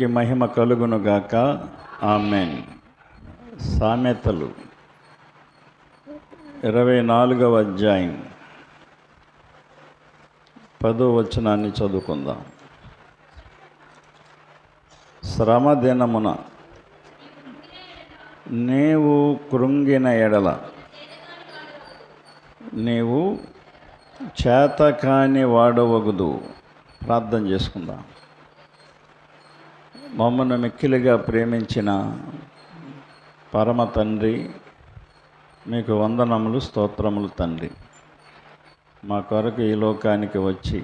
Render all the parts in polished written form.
దేవునికి మహిమ కలుగునుగాక. ఆమేన్. సామెతలు 24వ అధ్యాయం 10వ వచనాన్ని చదువుకుందాం. శ్రమ దినమున నీవు కృంగిన ఎడల నీవు చేతకాని వాడవగుదు. ప్రార్థన చేసుకుందాం. మమ్మల్ని మిక్కిలిగా ప్రేమించిన పరమ తండ్రి, మీకు వందనములు, స్తోత్రములు తండ్రి. మా కొరకు ఈ లోకానికి వచ్చి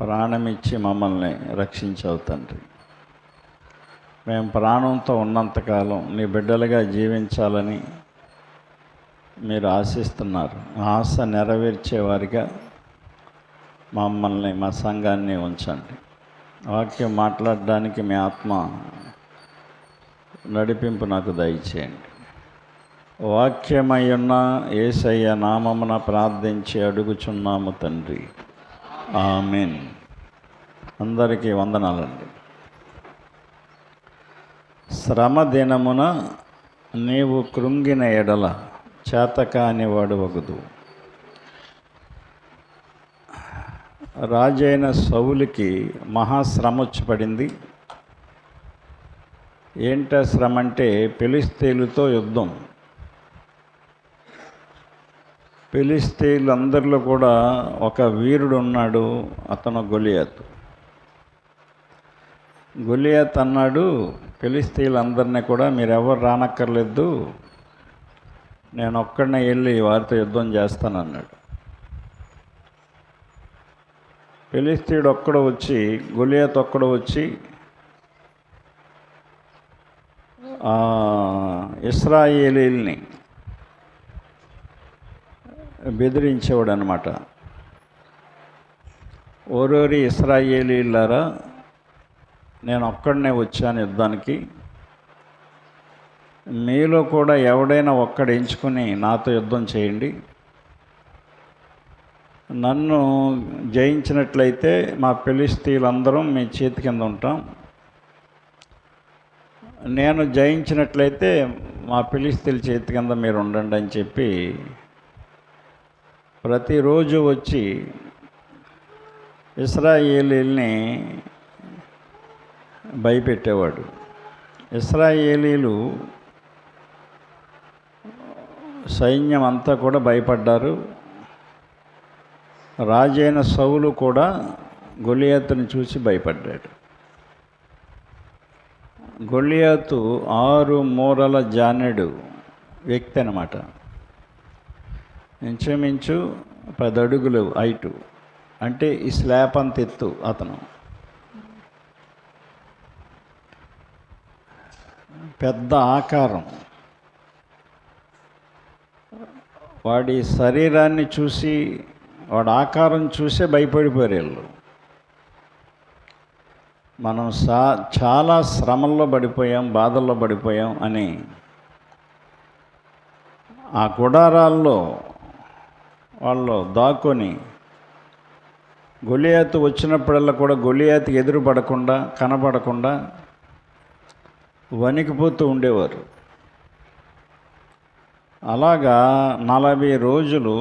ప్రాణమిచ్చి మమ్మల్ని రక్షించావు తండ్రి. మేము ప్రాణంతో ఉన్నంతకాలం నీ బిడ్డలుగా జీవించాలని మీరు ఆశిస్తున్నారు. ఆశ నెరవేర్చేవారిగా మమ్మల్ని, మా సంఘాన్ని ఉంచండి. వాక్యం మాట్లాడడానికి మీ ఆత్మ నడిపింపు నాకు దయచేయండి. వాక్యమయ్యున్న యేసయ్య నామమున ప్రార్థించి అడుగుచున్నాము తండ్రి. ఆమేన్. అందరికీ వందనాలండి. శ్రమ దినమున నీవు కృంగిన ఎడల చేతకాని వాడవగుదు. రాజైన సౌలుకి మహాశ్రమ వచ్చి పడింది. ఏంట శ్రమ అంటే ఫిలిష్తీయులతో యుద్ధం. ఫిలిష్తీయులందరిలో కూడా ఒక వీరుడు ఉన్నాడు, అతను గొలియాతు. గొలియాతు అన్నాడు, ఫిలిష్తీయులందరినీ కూడా మీరెవరు రానక్కర్లేదు, నేను ఒక్కడనే వెళ్ళి వారితో యుద్ధం చేస్తానన్నాడు. ఫిలిష్తీయుడు ఒక్కడు వచ్చి, గొలియాతు ఒక్కడు వచ్చి ఇశ్రాయేలీల్ని బెదిరించేవాడు అనమాట. ఓరోరి ఇశ్రాయేలీలారా, నేను ఒక్కడనే వచ్చాను యుద్ధానికి, మీలో కూడా ఎవడైనా ఒక్కడు ఎంచుకుని నాతో యుద్ధం చేయండి. నన్ను జయించినట్లయితే మా ఫిలిష్తీయులందరం మీ చేతి కింద ఉంటాం, నేను జయించినట్లయితే మా ఫిలిష్తీయుల చేతి కింద మీరు ఉండండి అని చెప్పి ప్రతిరోజు వచ్చి ఇశ్రాయేలీల్ని భయపెట్టేవాడు. ఇశ్రాయేలీలు సైన్యం అంతా కూడా భయపడ్డారు. రాజైన సౌలు కూడా గొలియాతుని చూసి భయపడ్డాడు. గొలియాతు 6 మూరల జానెడు వ్యక్తి అన్నమాట. ఇంచుమించు 10 అడుగులు హైటు, అంటే ఈ స్లాబ్ అంత ఎత్తు అతను. పెద్ద ఆకారం. వాడి శరీరాన్ని చూసి, వాడి ఆకారం చూసే భయపడిపోయారు వీళ్ళు. మనం చాలా శ్రమల్లో పడిపోయాం, బాధల్లో పడిపోయాం అని ఆ గుడారాల్లో వాళ్ళు దాక్కొని గొలియాతు వచ్చినప్పుడల్లా కూడా గొలియాతుకి ఎదురు పడకుండా, కనపడకుండా వణికిపోతూ ఉండేవారు. అలాగా 40 రోజులు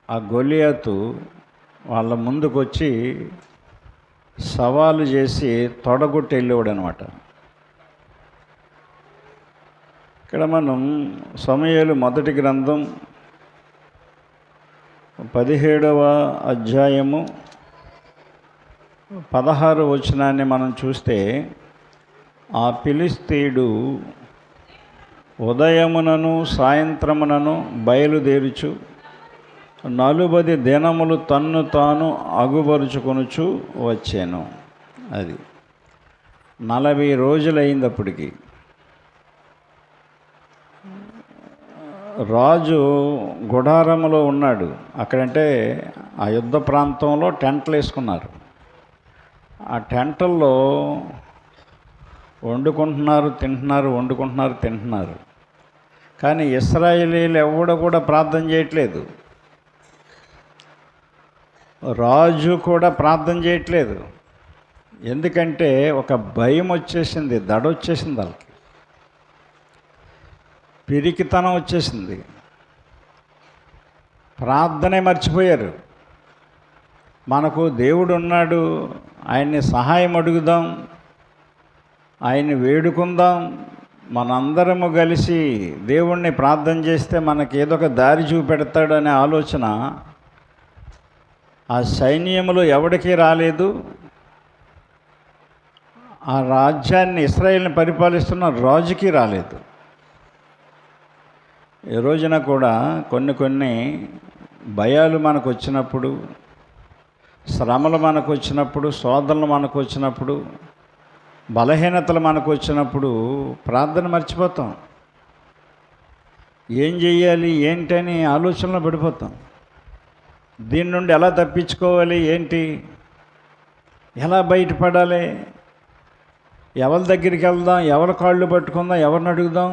ఆ గొలియాతు వాళ్ళ ముందుకు వచ్చి సవాలు చేసి తొడగొట్టి వెళ్ళేవాడు అనమాట. ఇక్కడ మనం సమూయేలు మొదటి గ్రంథం 17వ అధ్యాయము 16 వచనాన్ని మనం చూస్తే, ఆ ఫిలిష్తీయుడు ఉదయమునను సాయంత్రమునను బయలుదేరుచు 40 దినములు తన్ను తాను అగుపరుచుకొనుచు వచ్చాను. అది 40 రోజులైంది. అప్పటికి రాజు గుడారములో ఉన్నాడు. అక్కడంటే ఆ యుద్ధ ప్రాంతంలో టెంట్లు వేసుకున్నారు. ఆ టెంట్ల్లో వండుకుంటున్నారు, తింటున్నారు, వండుకుంటున్నారు, తింటున్నారు. కానీ ఇశ్రాయేలీలు ఎవడు కూడా ప్రార్థన చేయట్లేదు. రాజు కూడా ప్రార్థన చేయట్లేదు. ఎందుకంటే ఒక భయం వచ్చేసింది, దడ వచ్చేసింది, వాళ్ళకి పిరికితనం వచ్చేసింది, ప్రార్థనే మర్చిపోయారు. మనకు దేవుడు ఉన్నాడు, ఆయన్ని సహాయం అడుగుదాం, ఆయన్ని వేడుకుందాం, మనందరము కలిసి దేవుణ్ణి ప్రార్థన చేస్తే మనకి ఏదో ఒక దారి చూపెడతాడు అనే ఆలోచన ఆ సైన్యములో ఎవడికి రాలేదు. ఆ రాజ్యాన్ని, ఇశ్రాయేలుని పరిపాలిస్తున్న రాజుకి రాలేదు. ఈ రోజున కూడా కొన్ని భయాలు మనకు వచ్చినప్పుడు, శ్రమలు మనకు వచ్చినప్పుడు, శోధనలు మనకు వచ్చినప్పుడు, బలహీనతలు మనకు వచ్చినప్పుడు ప్రార్థన మర్చిపోతాం. ఏం చెయ్యాలి ఏంటని ఆలోచనలో పడిపోతాం. దీని నుండి ఎలా తప్పించుకోవాలి, ఏంటి, ఎలా బయటపడాలి, ఎవరి దగ్గరికి వెళ్దాం, ఎవరి కాళ్ళు పట్టుకుందాం, ఎవరిని అడుగుదాం.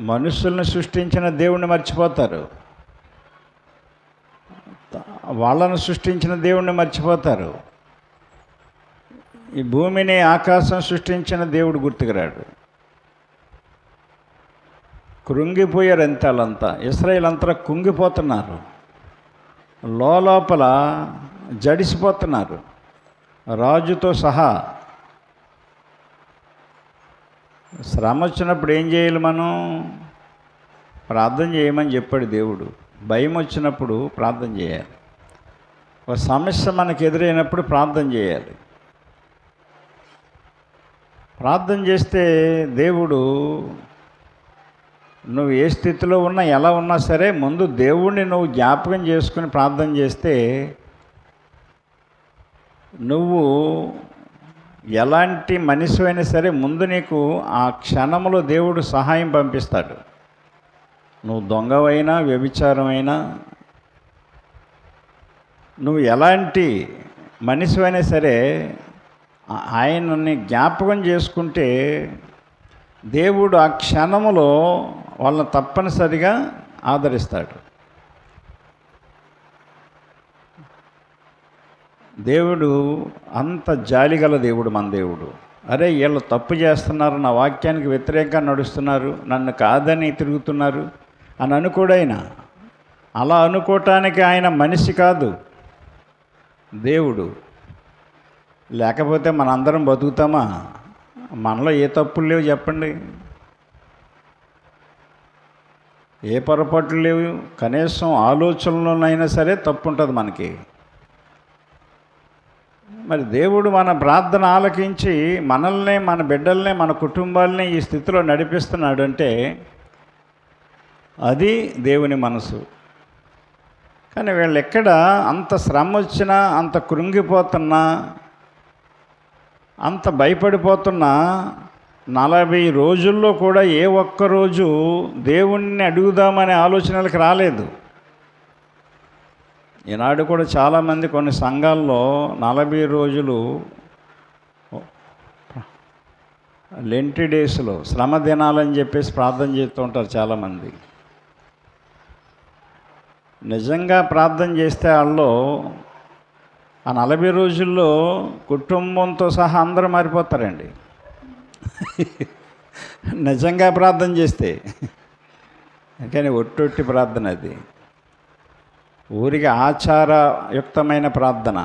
మనుషుల్ని సృష్టించిన దేవుణ్ణి మర్చిపోతారు, వాళ్ళను సృష్టించిన దేవుణ్ణి మర్చిపోతారు. ఈ భూమిని, ఆకాశం సృష్టించిన దేవుడు గుర్తుకురాడు. కృంగిపోయారు అంతే. వాళ్ళంతా, ఇశ్రాయేలు అంతా కుంగిపోతున్నారు, లోపల జడిసిపోతున్నారు, రాజుతో సహా. శ్రమ వచ్చినప్పుడు ఏం చేయాలి మనం? ప్రార్థన చేయమని చెప్పాడు దేవుడు. భయం వచ్చినప్పుడు ప్రార్థన చేయాలి. ఒక సమస్య మనకు ఎదురైనప్పుడు ప్రార్థన చేయాలి. ప్రార్థన చేస్తే దేవుడు, నువ్వు ఏ స్థితిలో ఉన్నా, ఎలా ఉన్నా సరే, ముందు దేవుణ్ణి నువ్వు జ్ఞాపకం చేసుకుని ప్రార్థన చేస్తే నువ్వు ఎలాంటి మనిషి అయినా సరే ముందు నీకు ఆ క్షణంలో దేవుడు సహాయం పంపిస్తాడు. నువ్వు దొంగవైనా, వ్యభిచారమైనా, నువ్వు ఎలాంటి మనిషి అయినా సరే ఆయనని జ్ఞాపకం చేసుకుంటే దేవుడు ఆ క్షణములో వాళ్ళని తప్పనిసరిగా ఆదరిస్తాడు. దేవుడు అంత జాలిగల దేవుడు మన దేవుడు. అరే, వీళ్ళు తప్పు చేస్తున్నారు, నా వాక్యానికి వ్యతిరేకంగా నడుస్తున్నారు, నన్ను కాదని తిరుగుతున్నారు అని అనుకోడైనా. అలా అనుకోవటానికి ఆయన మనిషి కాదు, దేవుడు. లేకపోతే మనందరం బతుకుతామా? మనలో ఏ తప్పులు లేవు చెప్పండి, ఏ పొరపాట్లు లేవు. కనీసం ఆలోచనలోనైనా సరే తప్పు ఉంటుంది మనకి. మరి దేవుడు మన ప్రార్థన ఆలకించి మనల్ని, మన బిడ్డల్ని, మన కుటుంబాలని ఈ స్థితిలో నడిపిస్తున్నాడు అంటే అది దేవుని మనసు. కానీ వీళ్ళు ఎక్కడ అంత శ్రమ వచ్చినా, అంత కృంగిపోతున్నా, అంత భయపడిపోతున్నా 40 రోజుల్లో కూడా ఏ ఒక్కరోజు దేవుణ్ణి అడుగుదామనే ఆలోచనలకు రాలేదు. ఈనాడు కూడా చాలామంది కొన్ని సంఘాల్లో 40 రోజులు లెంటి డేస్లో, శ్రమ దినాలని చెప్పేసి ప్రార్థన చేస్తూ ఉంటారు చాలామంది. నిజంగా ప్రార్థన చేస్తే వాళ్ళు ఆ 40 రోజుల్లో కుటుంబంతో సహా అందరూ మారిపోతారండి. నిజంగా ప్రార్థన చేస్తే. కానీ ఒట్టొట్టి ప్రార్థన అది, ఊరికి ఆచారయుక్తమైన ప్రార్థన.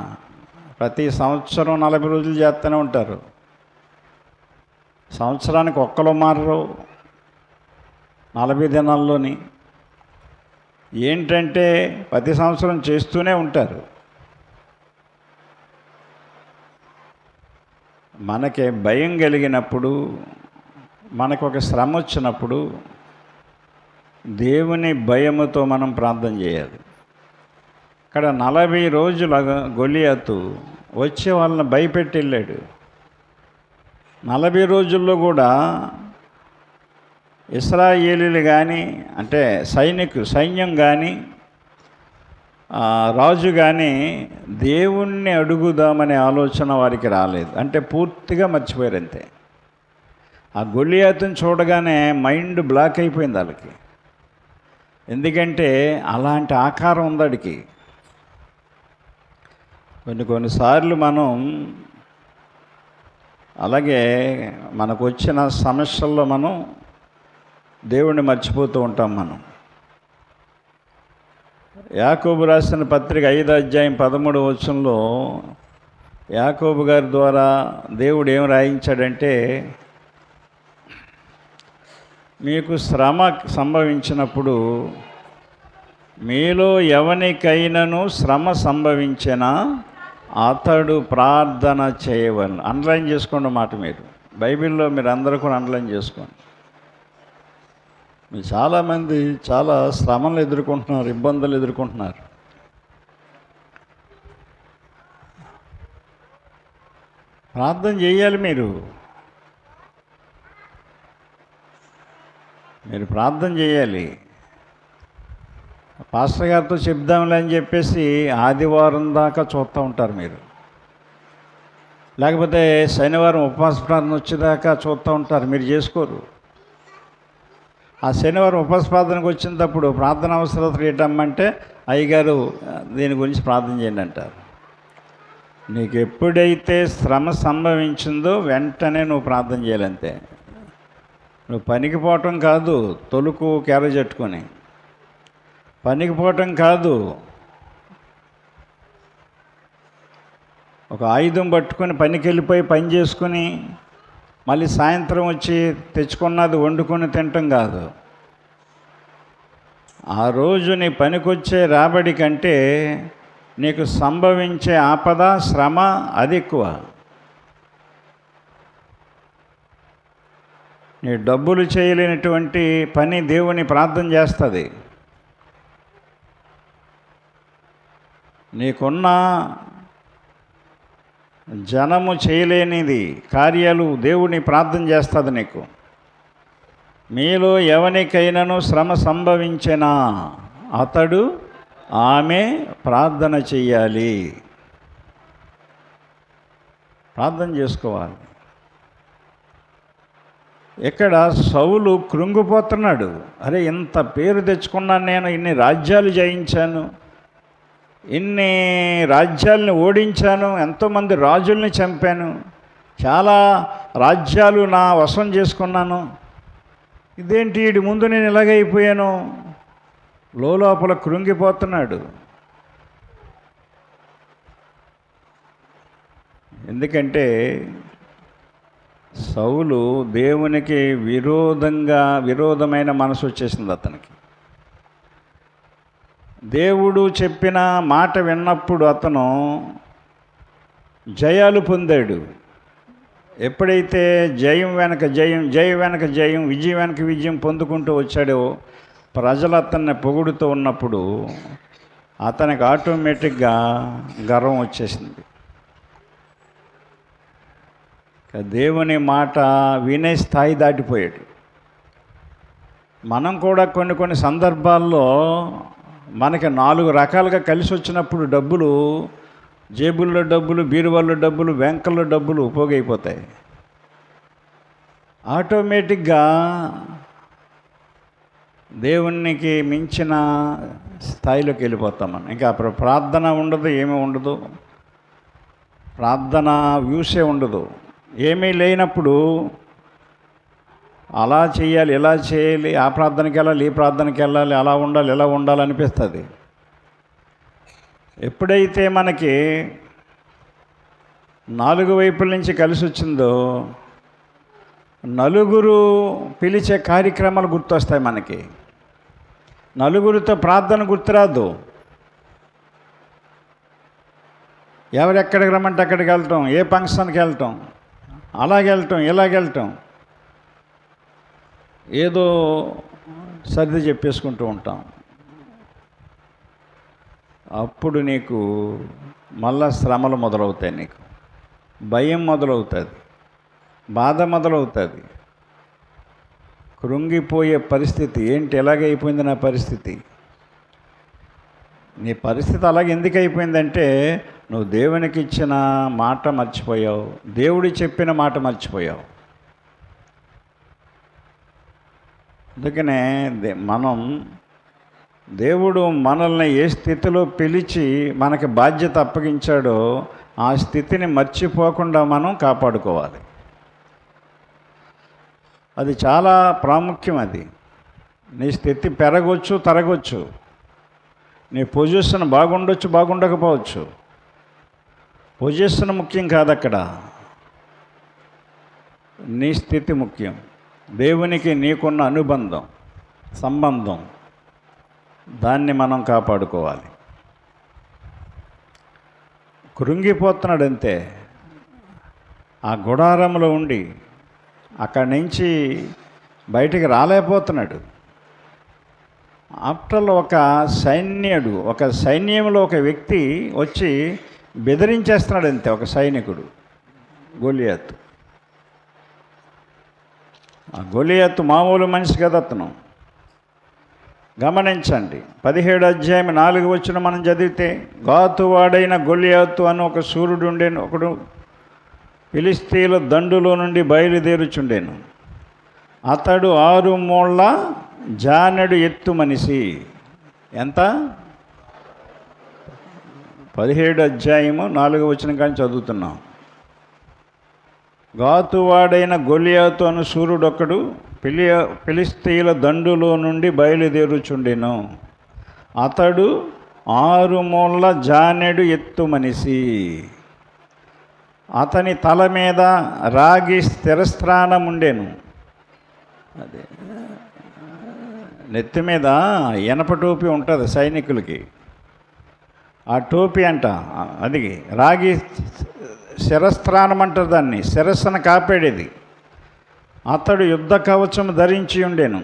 ప్రతి సంవత్సరం 40 రోజులు చేస్తూనే ఉంటారు. సంవత్సరానికి ఒక్కరు మారరు 40 దినాల్లోని. ఏంటంటే ప్రతి సంవత్సరం చేస్తూనే ఉంటారు. మనకి భయం కలిగినప్పుడు, మనకు ఒక శ్రమ వచ్చినప్పుడు దేవుని భయముతో మనం ప్రార్థన చేయాలి. ఇక్కడ 40 రోజుల గొలియాతు వచ్చే వాళ్ళని భయపెట్టి వెళ్ళాడు. 40 రోజుల్లో కూడా ఇశ్రాయేలీలు కానీ, అంటే సైన్యం కానీ, రాజు కానీ దేవుణ్ణి అడుగుదామనే ఆలోచన వారికి రాలేదు. అంటే పూర్తిగా మర్చిపోయారు అంతే. ఆ గొలియాతుని చూడగానే మైండ్ బ్లాక్ అయిపోయింది వాళ్ళకి. ఎందుకంటే అలాంటి ఆకారం ఉంది వాడికి. కొన్నిసార్లు మనం అలాగే మనకు వచ్చిన సమస్యల్లో మనం దేవుణ్ణి మర్చిపోతూ ఉంటాం. మనం యాకోబు రాసిన పత్రిక 5:13 యాకోబు గారి ద్వారా దేవుడు ఏం రాయించాడంటే, మీకు శ్రమ సంభవించినప్పుడు మీలో ఎవనికైనాను శ్రమ సంభవించినా అతడు ప్రార్థన చేయవలను. అండర్లైన్ చేసుకోండి మాట, మీరు బైబిల్లో మీరు అందరూ కూడా అండర్లైన్ చేసుకోండి. మీరు చాలామంది చాలా శ్రమలు ఎదుర్కొంటున్నారు, ఇబ్బందులు ఎదుర్కొంటున్నారు. ప్రార్థన చేయాలి. మీరు ప్రార్థన చేయాలి. పాస్టర్ గారితో చెప్దాంలే అని చెప్పేసి ఆదివారం దాకా చూస్తూ ఉంటారు మీరు, లేకపోతే శనివారం ఉపవాస ప్రార్థన వచ్చేదాకా చూస్తూ ఉంటారు, మీరు చేసుకోరు. ఆ శనివారం ఉపవాస ప్రార్థనకు వచ్చినప్పుడు ప్రార్థన అవసరతలు ఏంటమ్మంటే, అయ్యగారు దీని గురించి ప్రార్థన చేయండి అంటారు. నీకు ఎప్పుడైతే శ్రమ సంభవించిందో వెంటనే నువ్వు ప్రార్థన చేయాలంతే. నువ్వు పనికి పోవటం కాదు, తొలుకు క్యారేజ్ పెట్టుకొని పనికి పోవటం కాదు, ఒక ఆయుధం పట్టుకొని పనికి వెళ్ళిపోయి పని చేసుకుని మళ్ళీ సాయంత్రం వచ్చి తెచ్చుకున్నది వండుకొని తినటం కాదు. ఆ రోజు నీ పనికొచ్చే రాబడి కంటే నీకు సంభవించే ఆపద, శ్రమ అది ఎక్కువ. నీ డబ్బులు చేయలేనటువంటి పని దేవుని ప్రార్థన చేస్తుంది. నీకున్న జనము చేయలేనిది కార్యాలు దేవుని ప్రార్థన చేస్తుంది నీకు. మీలో ఎవనికైనాను శ్రమ సంభవించినా అతడు ఆమె ప్రార్థన చెయ్యాలి. ప్రార్థన చేసుకోవాలి. ఇక్కడ సౌలు కృంగిపోతున్నాడు. అరే, ఇంత పేరు తెచ్చుకున్నాను నేను, ఇన్ని రాజ్యాలు జయించాను, ఇన్ని రాజ్యాలను ఓడించాను, ఎంతోమంది రాజుల్ని చంపాను, చాలా రాజ్యాలు నా వశం చేసుకున్నాను, ఇదేంటి వీడి ముందు నేను ఇలాగైపోయాను, లోపల కృంగిపోతున్నాడు. ఎందుకంటే సౌలు దేవునికి విరోధమైన మనసు వచ్చేసింది అతనికి. దేవుడు చెప్పిన మాట విన్నప్పుడు అతను జయాలు పొందాడు. ఎప్పుడైతే జయం వెనక జయం, జయం వెనక జయం, విజయం వెనక విజయం పొందుకుంటూ వచ్చాడో, ప్రజలు అతన్ని పొగుడుతూ ఉన్నప్పుడు అతనికి ఆటోమేటిక్గా గర్వం వచ్చేసింది. దేవుని మాట వినే స్థాయి దాటిపోయాడు. మనం కూడా కొన్ని సందర్భాల్లో మనకి 4 రకాలుగా కలిసి వచ్చినప్పుడు డబ్బులు, జేబుల్లో డబ్బులు, బీరువాల్లో డబ్బులు, బ్యాంకుల్లో డబ్బులు పోగైపోతాయి. ఆటోమేటిక్గా దేవునికి మించిన స్థాయిలోకి వెళ్ళిపోతాం మనం. ఇంకా ప్రార్థన ఉండదు, ఏమీ ఉండదు, ప్రార్థన వ్యూసే ఉండదు. ఏమీ లేనప్పుడు అలా చేయాలి, ఇలా చేయాలి, ఆ ప్రార్థనకి వెళ్ళాలి, ఈ ప్రార్థనకి వెళ్ళాలి, అలా ఉండాలి, ఇలా ఉండాలి అనిపిస్తుంది. ఎప్పుడైతే మనకి 4 వైపుల నుంచి కలిసి వచ్చిందో, నలుగురు పిలిచే కార్యక్రమాలు గుర్తొస్తాయి మనకి. నలుగురితో ప్రార్థన గుర్తురాదు. ఎవరెక్కడికి రమ్మంటే అక్కడికి వెళ్ళటం, ఏ ఫంక్షన్కి వెళ్ళటం, అలాగెళ్ళటం, ఇలాగెళ్ళటం, ఏదో సర్ది చెప్పేసుకుంటూ ఉంటాం. అప్పుడు నీకు మళ్ళా శ్రమలు మొదలవుతాయి, నీకు భయం మొదలవుతుంది, బాధ మొదలవుతుంది, కృంగిపోయే పరిస్థితి. ఏంటి ఎలాగైపోయింది నా పరిస్థితి? నీ పరిస్థితి అలాగే ఎందుకు అయిపోయిందంటే, నువ్వు దేవునికి ఇచ్చిన మాట మర్చిపోయావు, దేవుడు చెప్పిన మాట మర్చిపోయావు. అందుకనే మనం దేవుడు మనల్ని ఏ స్థితిలో పిలిచి మనకి బాధ్యత అప్పగించాడో ఆ స్థితిని మర్చిపోకుండా మనం కాపాడుకోవాలి. అది చాలా ప్రాముఖ్యం. అది నీ స్థితి పెరగవచ్చు, తరగవచ్చు, నీ పొజిషన్ బాగుండొచ్చు, బాగుండకపోవచ్చు. పొజిషన్ ముఖ్యం కాదు, అక్కడ నీ స్థితి ముఖ్యం. దేవునికి నీకున్న అనుబంధం, సంబంధం, దాన్ని మనం కాపాడుకోవాలి. కృంగిపోతున్నాడంతే. ఆ గుడారంలో ఉండి అక్కడి నుంచి బయటికి రాలేకపోతున్నాడు. ఆఫ్టర్ ఒక సైన్యంలో ఒక వ్యక్తి వచ్చి బెదిరించేస్తున్నాడు అంతే. ఒక సైనికుడు, గొలియాతు. ఆ గొలియాతు మామూలు మనిషి కదా అతను. గమనించండి, 17వ అధ్యాయం 4వ వచనం మనం చదివితే, గాతువాడైన గొలియాతు అని ఒక సూర్యుడు ఉండేను, ఒకడు ఫిలిష్తీయుల దండులో నుండి బయలుదేరుచుండేను. అతడు 6 మూళ్ళ జానెడు ఎత్తు మనిషి. ఎంత? 17వ అధ్యాయము 4వ వచనం కానీ చదువుతున్నాం. గాతువాడైన గొలియాతు అను సూర్యుడొక్కడు ఫిలిష్తీయుల దండులో నుండి బయలుదేరుచుండెను. అతడు 6 మూళ్ళ జానెడు ఎత్తు మనిషి. అతని తల మీద రాగి స్థిరస్త్రాణం ఉండేను. అదే నెత్తి మీద ఎనప టోపీ ఉంటుంది సైనికులకి, ఆ టోపీ అంట. అది రాగి శిరస్త్రాణం అంటారు దాన్ని, శిరస్సును కాపాడేది. అతడు యుద్ధ కవచము ధరించి ఉండేను.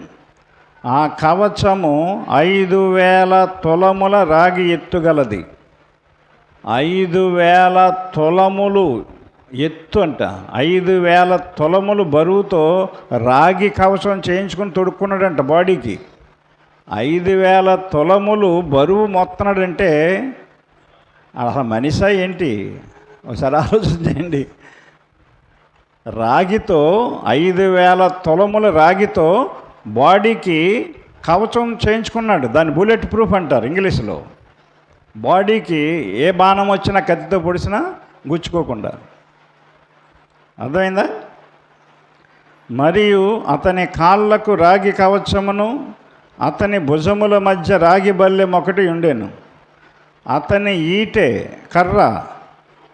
ఆ కవచము 5,000 తులముల రాగి ఎత్తుగలది. 5,000 తులములు ఎత్తు అంట. 5,000 తులములు బరువుతో రాగి కవచం చేయించుకుని తొడుక్కున్నాడంట బాడీకి. 5,000 తులములు బరువు మొత్తన్నాడంటే అసలు మనిషా ఏంటి? ఒకసారి ఆలోచించండి. రాగితో 5,000 తులముల రాగితో బాడీకి కవచం చేయించుకున్నాడు. దాన్ని బుల్లెట్ ప్రూఫ్ అంటారు ఇంగ్లీష్లో. బాడీకి ఏ బాణం వచ్చినా, కత్తితో పొడిచినా గుచ్చుకోకుండా. అర్థమైందా? మరియు అతని కాళ్ళకు రాగి కవచమును, అతని భుజముల మధ్య రాగి బల్లెం ఒకటి ఉండేను. అతని ఈటె కర్ర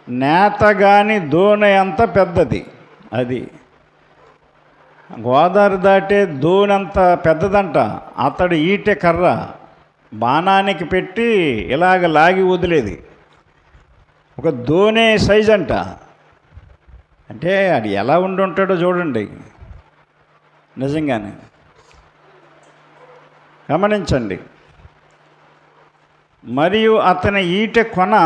నేతగాని దోణి అంత పెద్దది. అది గోదావరి దాటే దోణి అంత పెద్దదంట. అతడు ఈటె కర్ర బాణానికి పెట్టి ఇలాగ లాగి వదిలేది. ఒక దోణి సైజ్ అంట. అంటే అది ఎలా ఉండి ఉంటాడో చూడండి. నిజంగానే గమనించండి. మరియు అతని ఈటె కొన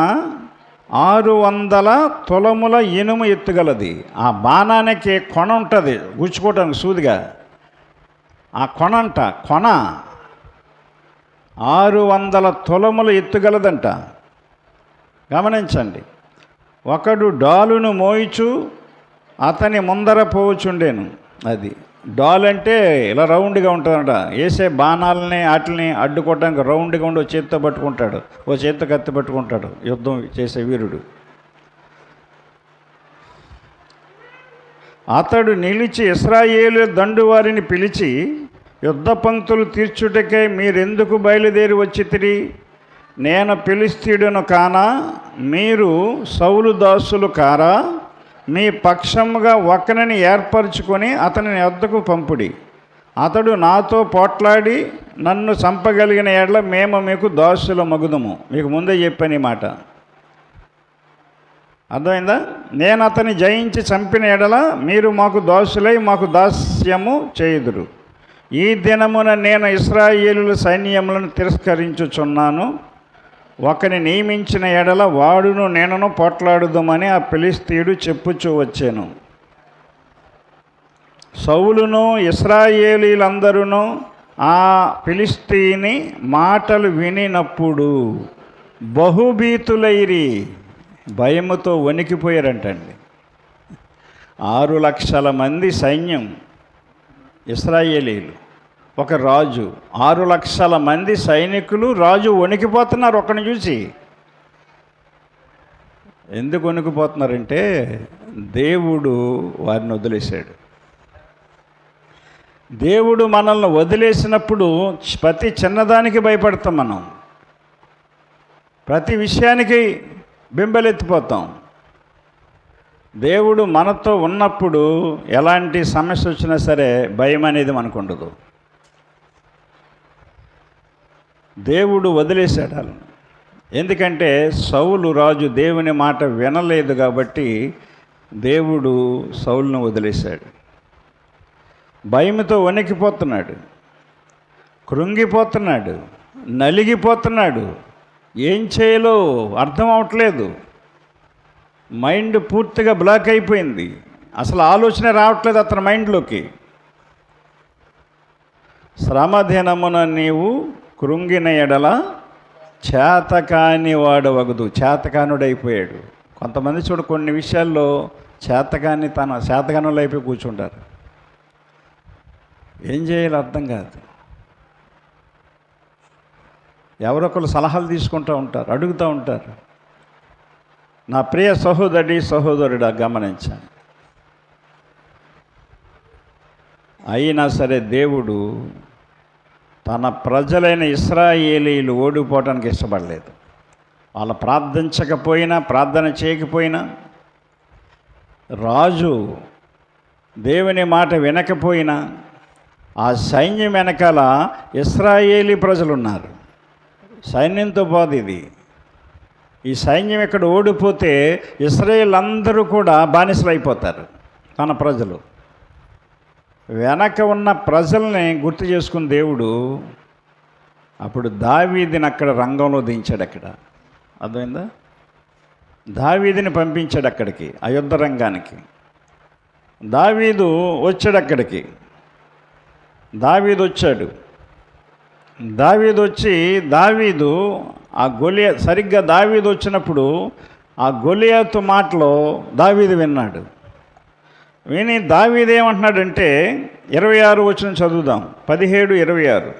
600 తులముల ఇనుము ఎత్తుగలది. ఆ బాణానికి కొన ఉంటుంది గుచ్చుకోవటానికి సూదిగా. ఆ కొనంట, కొన 600 తులములు ఎత్తుగలదంట. గమనించండి. ఒకడు డాలును మోయిచు అతని ముందర పోవచుండేను. అది డాల్ అంటే ఇలా రౌండ్గా ఉంటుందంట. వేసే బాణాలని వాటిని అడ్డుకోవడానికి రౌండ్గా ఉండి ఓ చేత్తో పట్టుకుంటాడు, ఓ చేత్తో కత్తి పట్టుకుంటాడు యుద్ధం చేసే వీరుడు. అతడు నిలిచి ఇశ్రాయేలు దండు వారిని పిలిచి, యుద్ధ పంక్తులు తీర్చుటకై మీరెందుకు బయలుదేరి వచ్చితిరి? నేను ఫిలిష్తీయుడను కానా? మీరు సౌలు దాసులు కారా? మీ పక్షముగా ఒకరిని ఏర్పరచుకొని అతని వద్దకు పంపుడి. అతడు నాతో పోట్లాడి నన్ను చంపగలిగిన ఎడల మేము మీకు దాసుల మగుదము. మీకు ముందే చెప్పాను ఈ మాట. అర్థమైందా? నేను అతన్ని జయించి చంపిన ఎడల మీరు మాకు దాసులై మాకు దాస్యము చేయుదురు. ఈ దినమున నేను ఇశ్రాయేలుల సైన్యములను తిరస్కరించుచున్నాను. ఒకని నియమించిన ఎడల వాడును నేనును పోట్లాడుదామని ఆ ఫిలిష్తీయుడు చెప్పుచూ వచ్చాను. సౌలును ఇశ్రాయేలీలందరూ ఆ ఫిలిష్తీయుని మాటలు వినినప్పుడు బహుభీతులైరి, భయముతో వణికిపోయారంటండి. 6 లక్షల మంది సైన్యం ఇశ్రాయేలీలు. ఒక రాజు, 6,00,000 మంది సైనికులు, రాజు వణికిపోతున్నారు ఒకరిని చూసి. ఎందుకు వణికిపోతున్నారంటే దేవుడు వారిని వదిలేశాడు. దేవుడు మనల్ని వదిలేసినప్పుడు ప్రతి చిన్నదానికి భయపడతాం, మనం ప్రతి విషయానికి బింబెలెత్తిపోతాం. దేవుడు మనతో ఉన్నప్పుడు ఎలాంటి సమస్య వచ్చినా సరే భయం అనేది మనకు ఉండదు. దేవుడు వదిలేశాడు వాళ్ళని. ఎందుకంటే సౌలు రాజు దేవుని మాట వినలేదు కాబట్టి దేవుడు సౌలును వదిలేశాడు. భయంతో వణికిపోతున్నాడు, కృంగిపోతున్నాడు, నలిగిపోతున్నాడు. ఏం చేయాలో అర్థం అవట్లేదు. మైండ్ పూర్తిగా బ్లాక్ అయిపోయింది. అసలు ఆలోచన రావట్లేదు అతని మైండ్లోకి. శ్రమదినమున నీవు కృంగిన ఎడల చేతకాని వాడవగదు. చేతకానుడైపోయాడు. కొంతమంది చూడు, కొన్ని విషయాల్లో చేతకానులు అయిపోయి కూర్చుంటారు. ఏం చేయాలో అర్థం కాదు. ఎవరొకరు సలహాలు తీసుకుంటూ ఉంటారు, అడుగుతూ ఉంటారు. నా ప్రియ సహోదరుడా గమనించాను. అయినా సరే దేవుడు తన ప్రజలైన ఇశ్రాయేలీలు ఓడిపోవటానికి ఇష్టపడలేదు. వాళ్ళు ప్రార్థించకపోయినా, ప్రార్థన చేయకపోయినా, రాజు దేవుని మాట వినకపోయినా, ఆ సైన్యం వెనకాల ఇశ్రాయేలీ ప్రజలు ఉన్నారు. సైన్యంతో పోదు ఇది. ఈ సైన్యం ఇక్కడ ఓడిపోతే ఇశ్రాయేల్ అందరూ కూడా బానిసలు అయిపోతారు. తన ప్రజలు వెనక ఉన్న ప్రజల్ని గుర్తు చేసుకున్న దేవుడు అప్పుడు దావీదుని అక్కడ రంగంలో దించాడు. అక్కడ అర్థమైందా? దావీదుని పంపించాడు అక్కడికి, ఆ యుద్ధ రంగానికి. దావీదు వచ్చాడు అక్కడికి. దావీదు వచ్చాడు. దావీదు వచ్చి సరిగ్గా దావీదు వచ్చినప్పుడు ఆ గొలియాతు మాటలో దావీదు విన్నాడు. విని దావీదు ఏమంటున్నాడంటే 26 వచనం చదువుదాం. 17:26.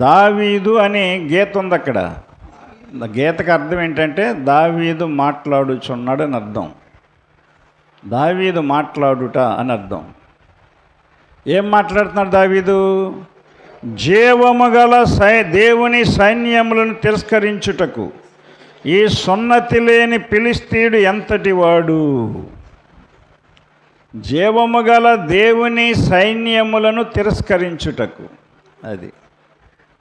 దావీదు అని గీత ఉంది అక్కడ. గీతకు అర్థం ఏంటంటే దావీదు మాట్లాడుచున్నాడు అని అర్థం. దావీదు మాట్లాడుట అని అర్థం. ఏం మాట్లాడుతున్నాడు దావీదు? జీవము గల దేవుని సైన్యములను తిరస్కరించుటకు ఈ సున్నతి లేని ఫిలిష్తీయుడు ఎంతటి వాడు. జీవము గల దేవుని సైన్యములను తిరస్కరించుటకు. అది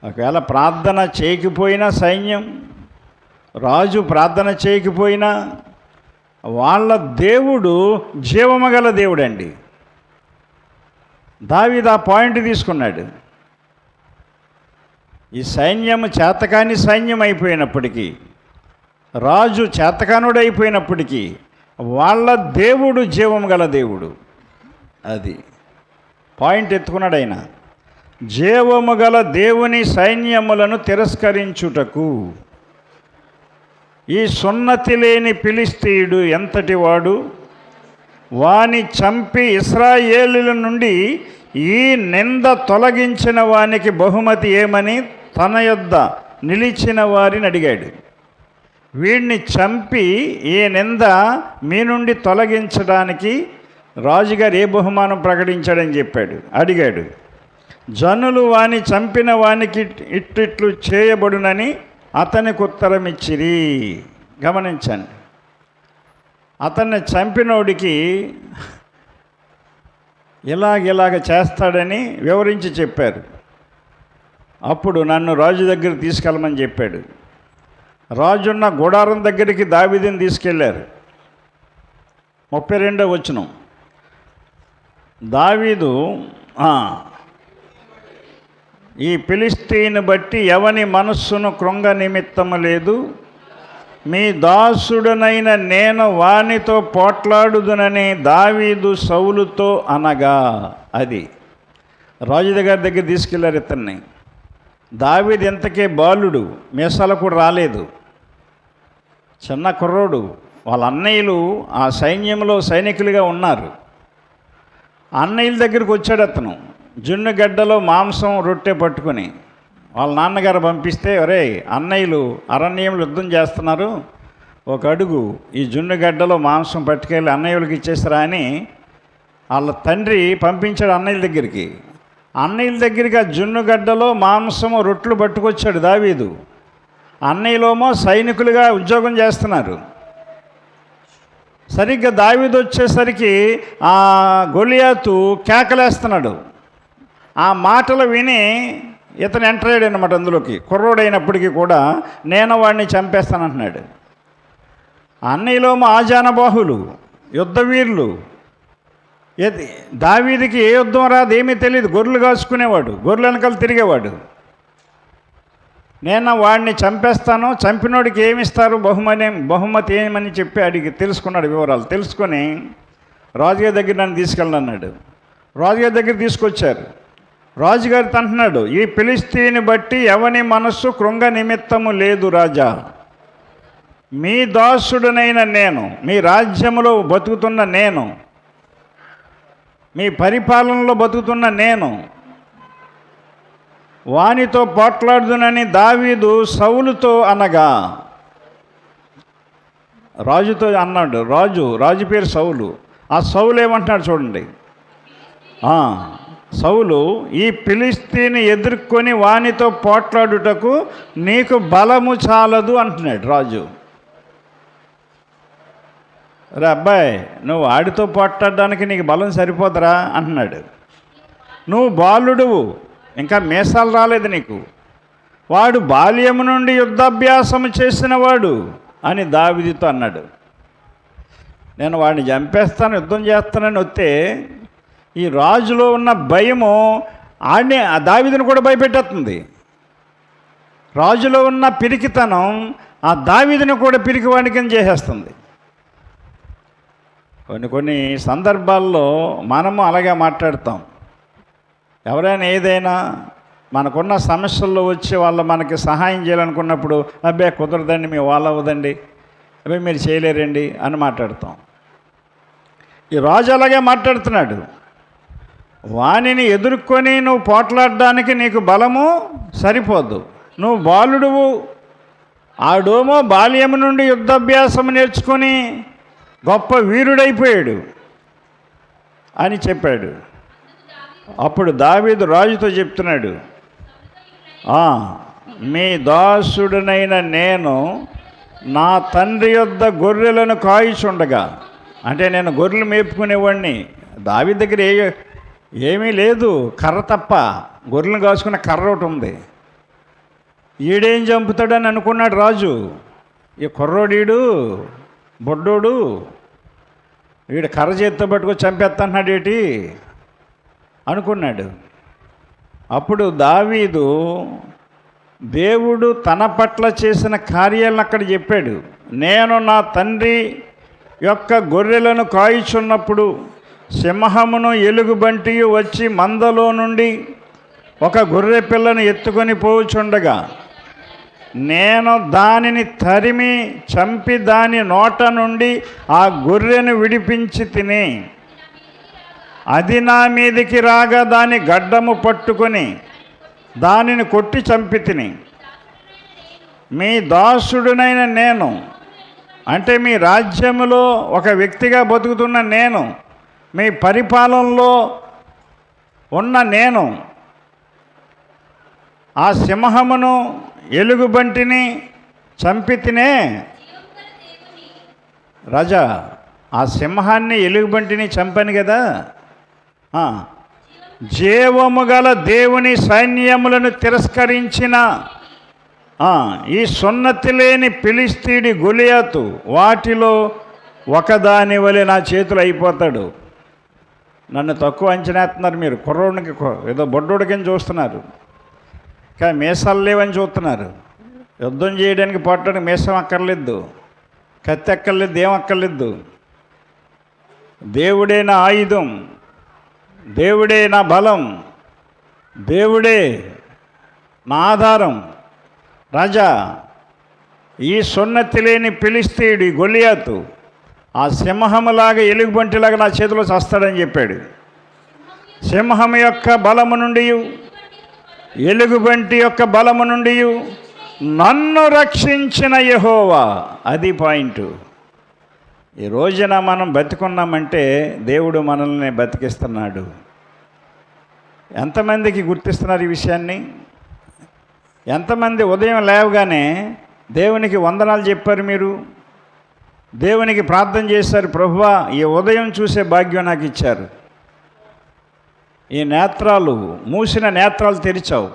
ఒకవేళ ప్రార్థన చేయకపోయినా, సైన్యం రాజు ప్రార్థన చేయకపోయినా, వాళ్ళ దేవుడు జీవము గల దేవుడండి. దావీదు ఆ పాయింట్ తీసుకున్నాడు. ఈ సైన్యం చేతకాని సైన్యం అయిపోయినప్పటికీ, రాజు చేతకానుడు అయిపోయినప్పటికీ, వాళ్ళ దేవుడు జీవము గల దేవుడు. అది పాయింట్ ఎత్తుకున్నాడు ఆయన. జీవము గల దేవుని సైన్యములను తిరస్కరించుటకు ఈ సున్నతి లేని ఫిలిష్తీయుడు ఎంతటి వాడు. వాని చంపి ఇశ్రాయేలీల నుండి ఈ నింద తొలగించిన వానికి బహుమతి ఏమని తన యొద్ద నిలిచిన వారిని అడిగాడు. వీడిని చంపి ఈ నింద మీ నుండి తొలగించడానికి రాజుగారు ఏ బహుమానం ప్రకటించాడని అడిగాడు. జనులు వాని చంపిన వానికి ఇట్టిట్లు చేయబడునని అతనికి ఉత్తరం ఇచ్చిరి. గమనించండి, అతన్ని చంపినోడికి ఇలాగ చేస్తాడని వివరించి చెప్పారు. అప్పుడు నన్ను రాజు దగ్గర తీసుకెళ్ళమని చెప్పాడు. రాజున్న గుడారం దగ్గరికి దావీదుని తీసుకెళ్ళారు. 32వ వచనం. దావీదు ఈ ఫిలిష్తీయుని బట్టి ఎవని మనస్సును కృంగ నిమిత్తము లేదు, మీ దాసుడనైన నేను వానితో పోట్లాడుదునని దావీదు సౌలుతో అనగా. అది రాజు దగ్గర తీసుకెళ్లారు ఇతన్ని. దావీదు ఎంతకే బాలుడు, మీసాల కూడా రాలేదు, చిన్న కుర్రోడు. వాళ్ళ అన్నయ్యలు ఆ సైన్యంలో సైనికులుగా ఉన్నారు. అన్నయ్యల దగ్గరికి వచ్చాడు అతను. జున్నుగడ్డలో మాంసం రొట్టె పట్టుకుని వాళ్ళ నాన్నగారు పంపిస్తే, ఒరే అన్నయ్యలు అరణ్యంలో యుద్ధం చేస్తున్నారు, ఒక అడుగు ఈ జున్నుగడ్డలో మాంసం పట్టుకెళ్ళి అన్నయ్యలకి ఇచ్చేస్తారా అని వాళ్ళ తండ్రి పంపించాడు అన్నయ్యల దగ్గరికి. అన్నయ్యల దగ్గరికి ఆ జున్నుగడ్డలో మాంసము రొట్టెలు పట్టుకొచ్చాడు దావీదు. అన్నయ్యలోమో సైనికులుగా ఉద్యోగం చేస్తున్నారు. సరిగ్గా దావీదు వచ్చేసరికి ఆ గొలియాతు కేకలేస్తున్నాడు. ఆ మాటలు విని ఇతను ఎంటర్ అయ్యాడు అనమాట అందులోకి. కుర్రోడైనప్పటికీ కూడా నేను వాడిని చంపేస్తానంటున్నాడు. అన్నయ్యలోమో ఆజానబాహులు, యుద్ధవీరులు. దావీదికి ఏ యుద్ధం రాదు, ఏమీ తెలియదు. గొర్రెలు కాసుకునేవాడు, గొర్రెల వెనకాల తిరిగేవాడు. నేను వాడిని చంపేస్తాను, చంపినోడికి ఏమిస్తారు బహుమతి ఏమని చెప్పి అడిగి తెలుసుకున్నాడు వివరాలు. తెలుసుకొని రాజుగారి దగ్గర నన్ను తీసుకెళ్ళను అన్నాడు. రాజుగారి దగ్గర తీసుకొచ్చారు. రాజుగారు అంటున్నాడు, ఈ ఫిలిష్తీని బట్టి ఎవని మనస్సు కృంగ నిమిత్తము లేదు రాజా. మీ దాసుడునైన నేను, మీ రాజ్యములో బతుకుతున్న నేను, మీ పరిపాలనలో బతుకుతున్న నేను వానితో పోట్లాడుదునని దావీదు సౌలుతో అనగా, రాజుతో అన్నాడు. రాజు పేరు సౌలు. ఆ సౌలు ఏమంటున్నాడు చూడండి. సౌలు, ఈ ఫిలిష్తీని ఎదుర్కొని వానితో పోట్లాడుటకు నీకు బలము చాలదు అంటున్నాడు రాజు. రే అబ్బాయి, నువ్వు వాడితో పోట్లాడడానికి నీకు బలం సరిపోదరా అంటున్నాడు. నువ్వు బాలుడువు, ఇంకా మీసాలు రాలేదు నీకు. వాడు బాల్యము నుండి యుద్ధాభ్యాసం చేసినవాడు అని దావీదుతో అన్నాడు. నేను వాడిని చంపేస్తాను, యుద్ధం చేస్తానని వస్తే ఈ రాజులో ఉన్న భయము ఆడిని, ఆ దావీదుని కూడా భయపెట్టేస్తుంది. రాజులో ఉన్న పిరికితనం ఆ దావీదుని కూడా పిరికివాడికి చేసేస్తుంది. కొన్ని సందర్భాల్లో మనము అలాగే మాట్లాడతాం. ఎవరైనా ఏదైనా మనకున్న సమస్యల్లో వచ్చి వాళ్ళు మనకి సహాయం చేయాలనుకున్నప్పుడు, అబ్బాయి కుదరదండి, మీ వాళ్ళు అవ్వదండి, అబ్బాయి మీరు చేయలేరండి అని మాట్లాడతాం. ఈ రాజు అలాగే మాట్లాడుతున్నాడు. వానిని ఎదుర్కొని నువ్వు పోట్లాడడానికి నీకు బలము సరిపోదు, నువ్వు బాలుడువు. ఆడోమో బాల్యము నుండి యుద్ధాభ్యాసం నేర్చుకొని గొప్ప వీరుడైపోయాడు అని చెప్పాడు. అప్పుడు దావీదు రాజుతో చెప్తున్నాడు, మీ దాసుడునైన నేను నా తండ్రి యొద్ద గొర్రెలను కాయిచుండగా, అంటే నేను గొర్రెలు మేపుకునేవాడిని. దావీదు దగ్గర ఏమీ లేదు, కర్ర తప్ప. గొర్రెలను కాసుకున్న కర్ర ఒకటి ఉంది. ఈడేం చంపుతాడని అనుకున్నాడు రాజు. ఈ కుర్రోడీడు బొడ్డోడు, వీడు కర్ర చేత్తో పట్టుకొని చంపేస్తున్నాడు ఏంటి అనుకున్నాడు. అప్పుడు దావీదు దేవుడు తన పట్ల చేసిన కార్యాలను అక్కడ చెప్పాడు. నేను నా తండ్రి యొక్క గొర్రెలను కాయిచున్నప్పుడు సింహమును ఎలుగుబంటియు వచ్చి మందలో నుండి ఒక గొర్రె పిల్లను ఎత్తుకొని పోచుండగా నేను దానిని తరిమి చంపి దాని నోట నుండి ఆ గొర్రెను విడిపించి తిని, అది నా మీదికి రాగా దాని గడ్డము పట్టుకొని దానిని కొట్టి చంపి తిని. మీ దాసుడునైన నేను, అంటే మీ రాజ్యములో ఒక వ్యక్తిగా బతుకుతున్న నేను, మీ పరిపాలనలో ఉన్న నేను ఆ సింహమును ఎలుగుబంటిని చంపి తినే. రాజా, ఆ సింహాన్ని ఎలుగుబంటిని చంపాను కదా, జీవము గల దేవుని సైన్యములను తిరస్కరించిన ఈ సున్నతి లేని ఫిలిష్తీయుడి గొలియాతు వాటిలో ఒకదాని వలె నా చేతులు అయిపోతాడు. నన్ను తక్కువ అంచనా వేస్తున్నారు మీరు. కుర్రోడికి ఏదో బొడ్డోడికని చూస్తున్నారు, కానీ మీసాలు లేవని చూస్తున్నారు. యుద్ధం చేయడానికి పోవటానికి మీసం అక్కర్లేదు, కత్తి అక్కర్లేదు, ఏం అక్కర్లేదు. దేవుడే నా ఆయుధం, దేవుడే నా బలం, దేవుడే నా ఆధారం. రాజా, ఈ సున్నతి లేని ఫిలిష్తీయుడి గొలియాతు ఆ సింహములాగా ఎలుగుబంటిలాగా నా చేతిలో చస్తాడని చెప్పాడు. సింహం యొక్క బలము నుండి, ఎలుగుబంటి యొక్క బలము నుండి నన్ను రక్షించిన యెహోవా. అది పాయింట్. ఈ రోజున మనం బతికున్నామంటే దేవుడు మనల్ని బతికిస్తున్నాడు. ఎంతమందికి గుర్తిస్తున్నారు ఈ విషయాన్ని? ఎంతమంది ఉదయం లేవగానే దేవునికి వందనాలు చెప్పారు? మీరు దేవునికి ప్రార్థన చేశారు, ప్రభువా ఈ ఉదయం చూసే భాగ్యం నాకు ఇచ్చారు, ఈ నేత్రాలు, మూసిన నేత్రాలు తెరిచావు,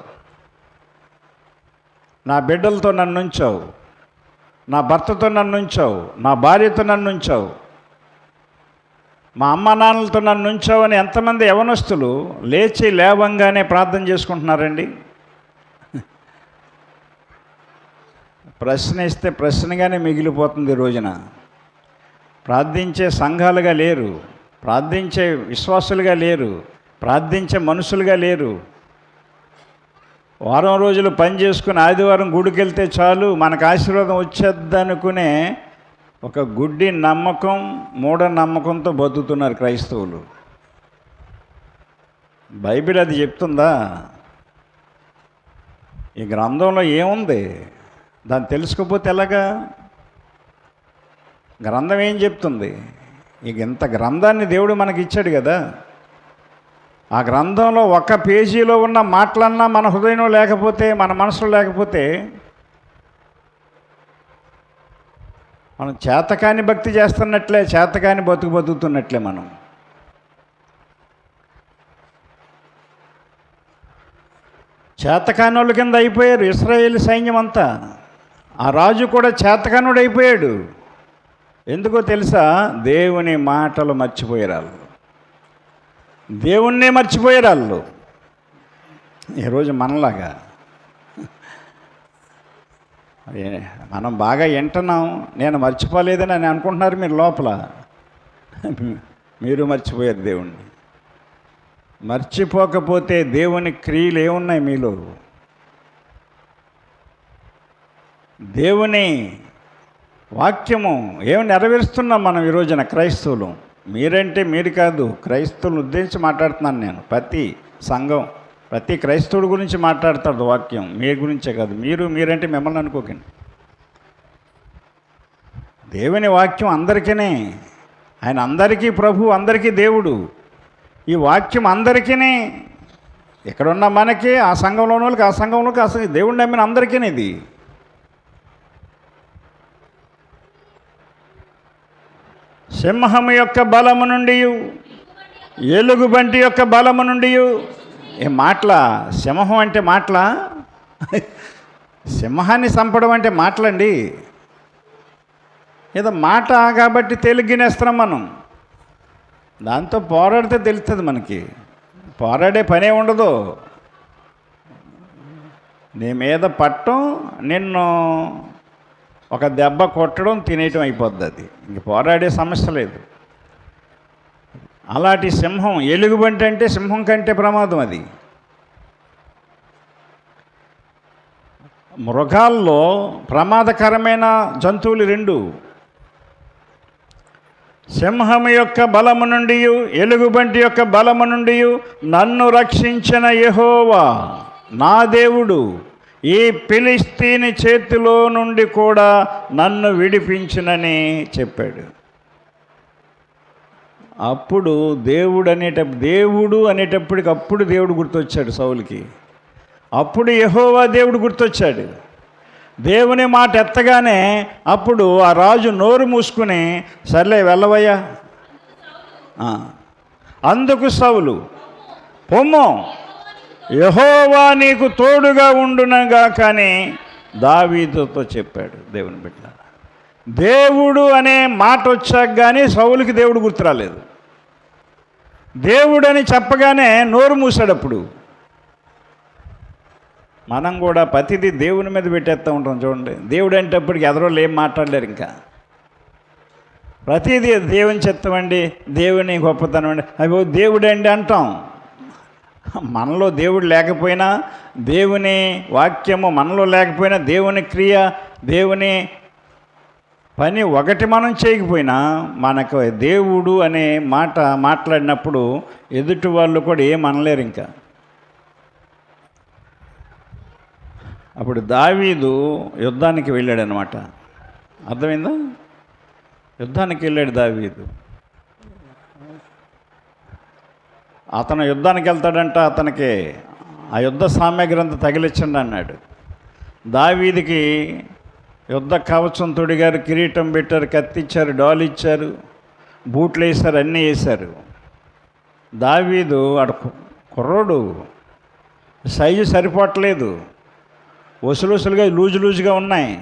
నా బిడ్డలతో నన్ను ఉంచావు, నా భర్తతో నన్ను ఉంచావు, నా భార్యతో నన్ను ఉంచావు, మా అమ్మ నాన్నలతో నన్ను ఉంచావు అని ఎంతమంది యవనస్తులు లేచి లేవంగానే ప్రార్థన చేసుకుంటున్నారండి? ప్రశ్న ఇస్తే ప్రశ్నగానే మిగిలిపోతుంది. ఈ రోజున ప్రార్థించే సంఘాలుగా లేరు, ప్రార్థించే విశ్వాసులుగా లేరు, ప్రార్థించే మనుషులుగా లేరు. వారం రోజులు పని చేసుకుని ఆదివారం గుడికి వెళ్తే చాలు మనకు ఆశీర్వాదం వచ్చేద్దనుకునే ఒక గుడ్డి నమ్మకం, మూఢ నమ్మకంతో బతుకుతున్నారు క్రైస్తవులు. బైబిల్ అది చెప్తుందా? ఈ గ్రంథంలో ఏముంది? దాన్ని తెలుసుకోకపోతే ఎలాగా? గ్రంథం ఏం చెప్తుంది? ఇక ఇంత గ్రంథాన్ని దేవుడు మనకి ఇచ్చాడు కదా. ఆ గ్రంథంలో ఒక పేజీలో ఉన్న మాటలన్నా మన హృదయంలో లేకపోతే, మన మనసులో లేకపోతే, మనం చేతకాని భక్తి చేస్తున్నట్లే, చేతకాని బతుకుతున్నట్లే. మనం చేతకానోళ్ళ కింద అయిపోయారు ఇశ్రాయేలు సైన్యం అంతా. ఆ రాజు కూడా చేతకానుడు అయిపోయాడు. ఎందుకో తెలుసా? దేవుని మాటలు మర్చిపోయారు వాళ్ళు, దేవుణ్ణే మర్చిపోయారు వాళ్ళు. ఈరోజు మనలాగా మనం బాగా వింటున్నాం, నేను మర్చిపోలేదని అని అనుకుంటున్నారు మీరు లోపల. మీరు మర్చిపోయారు దేవుణ్ణి. మర్చిపోకపోతే దేవుని క్రియలు ఏమున్నాయి మీలో? దేవుని వాక్యము ఏమి నెరవేరుస్తున్నాం మనం ఈ రోజున క్రైస్తవులు? మీరంటే మీరు కాదు, క్రైస్తవులను ఉద్దేశించి మాట్లాడుతున్నాను నేను. ప్రతి సంఘం, ప్రతి క్రైస్తవుడి గురించి మాట్లాడతాడు వాక్యం, మీ గురించే కాదు. మీరంటే మిమ్మల్ని అనుకోకండి. దేవుని వాక్యం అందరికీ, ఆయన అందరికీ ప్రభు, అందరికీ దేవుడు. ఈ వాక్యం అందరికీ, ఎక్కడున్న మనకి, ఆ సంఘంలో ఉన్న వాళ్ళకి, ఆ సంఘంలోకి, అసలు దేవుడిని నమ్మిన అందరికీ ఇది. సింహం యొక్క బలము నుండి, ఎలుగుబంటి యొక్క బలము నుండి. ఏ మాటలా? సింహం అంటే మాటలా? సింహాన్ని చంపడం అంటే మాటలండి. ఏదో మాట కాబట్టి తేలిగ్గినేస్తున్నాం మనం. దాంతో పోరాడితే తెలుస్తుంది మనకి. పోరాడే పనే ఉండదు. నీ మీద పట్టడం, నిన్ను ఒక దెబ్బ కొట్టడం, తినేయటం అయిపోద్ది. అది ఇంక పోరాడే సమస్య లేదు. అలాంటి సింహం, ఎలుగుబంటి అంటే సింహం కంటే ప్రమాదం. అది మృగాల్లో ప్రమాదకరమైన జంతువులు రెండు. సింహం యొక్క బలము నుండి, ఎలుగుబంటి యొక్క బలము నుండి నన్ను రక్షించిన యెహోవా నా దేవుడు ఈ ఫిలిష్తీని చేతిలో నుండి కూడా నన్ను విడిపించునని చెప్పాడు. అప్పుడు దేవుడు అనేటప్పటికి అప్పుడు దేవుడు గుర్తొచ్చాడు సౌలుకి. అప్పుడు యెహోవా దేవుడు గుర్తొచ్చాడు. దేవుని మాట ఎత్తగానే అప్పుడు ఆ రాజు నోరు మూసుకుని, సర్లే వెళ్ళవయ్యా. అందుకు సౌలు, పొమ్ము, యెహోవా నీకు తోడుగా ఉండునగా కానీ దావీదుతో చెప్పాడు. దేవుని బిడ్డ, దేవుడు అనే మాట వచ్చాక కానీ సౌలుకి దేవుడు గుర్తు రాలేదు. దేవుడు అని చెప్పగానే నోరు మూసాడు. అప్పుడు మనం కూడా ప్రతిదీ దేవుని మీద పెట్టేస్తూ ఉంటాం. చూడండి, దేవుడు అంటేప్పటికి ఎదరోళ్ళు ఏం మాట్లాడలేరు. ఇంకా ప్రతిదీ దేవుని చెత్తమండి, దేవుని గొప్పతనం అండి, అవి దేవుడు అండి అంటాం. మనలో దేవుడు లేకపోయినా, దేవుని వాక్యము మనలో లేకపోయినా, దేవుని క్రియ, దేవుని పని ఒకటి మనం చేయకపోయినా మనకు దేవుడు అనే మాట మాట్లాడినప్పుడు ఎదుటి వాళ్ళు కూడా ఏం అనలేరు. ఇంకా అప్పుడు దావీదు యుద్ధానికి వెళ్ళాడనమాట. అర్థమైందా? యుద్ధానికి వెళ్ళాడు దావీదు. అతను యుద్ధానికి వెళ్తాడంట, అతనికి ఆ యుద్ధ సామాగ్రి అంతా తగిలించండి అన్నాడు. దావీదికి యుద్ధ కవచం తొడిగారు, కిరీటం పెట్టారు, కత్తిచ్చారు, డాలు ఇచ్చారు, బూట్లు వేశారు, అన్నీ వేశారు. దావీదు కుర్రోడు, సైజు సరిపోవట్లేదు, వసులుగా లూజుగా ఉన్నాయి,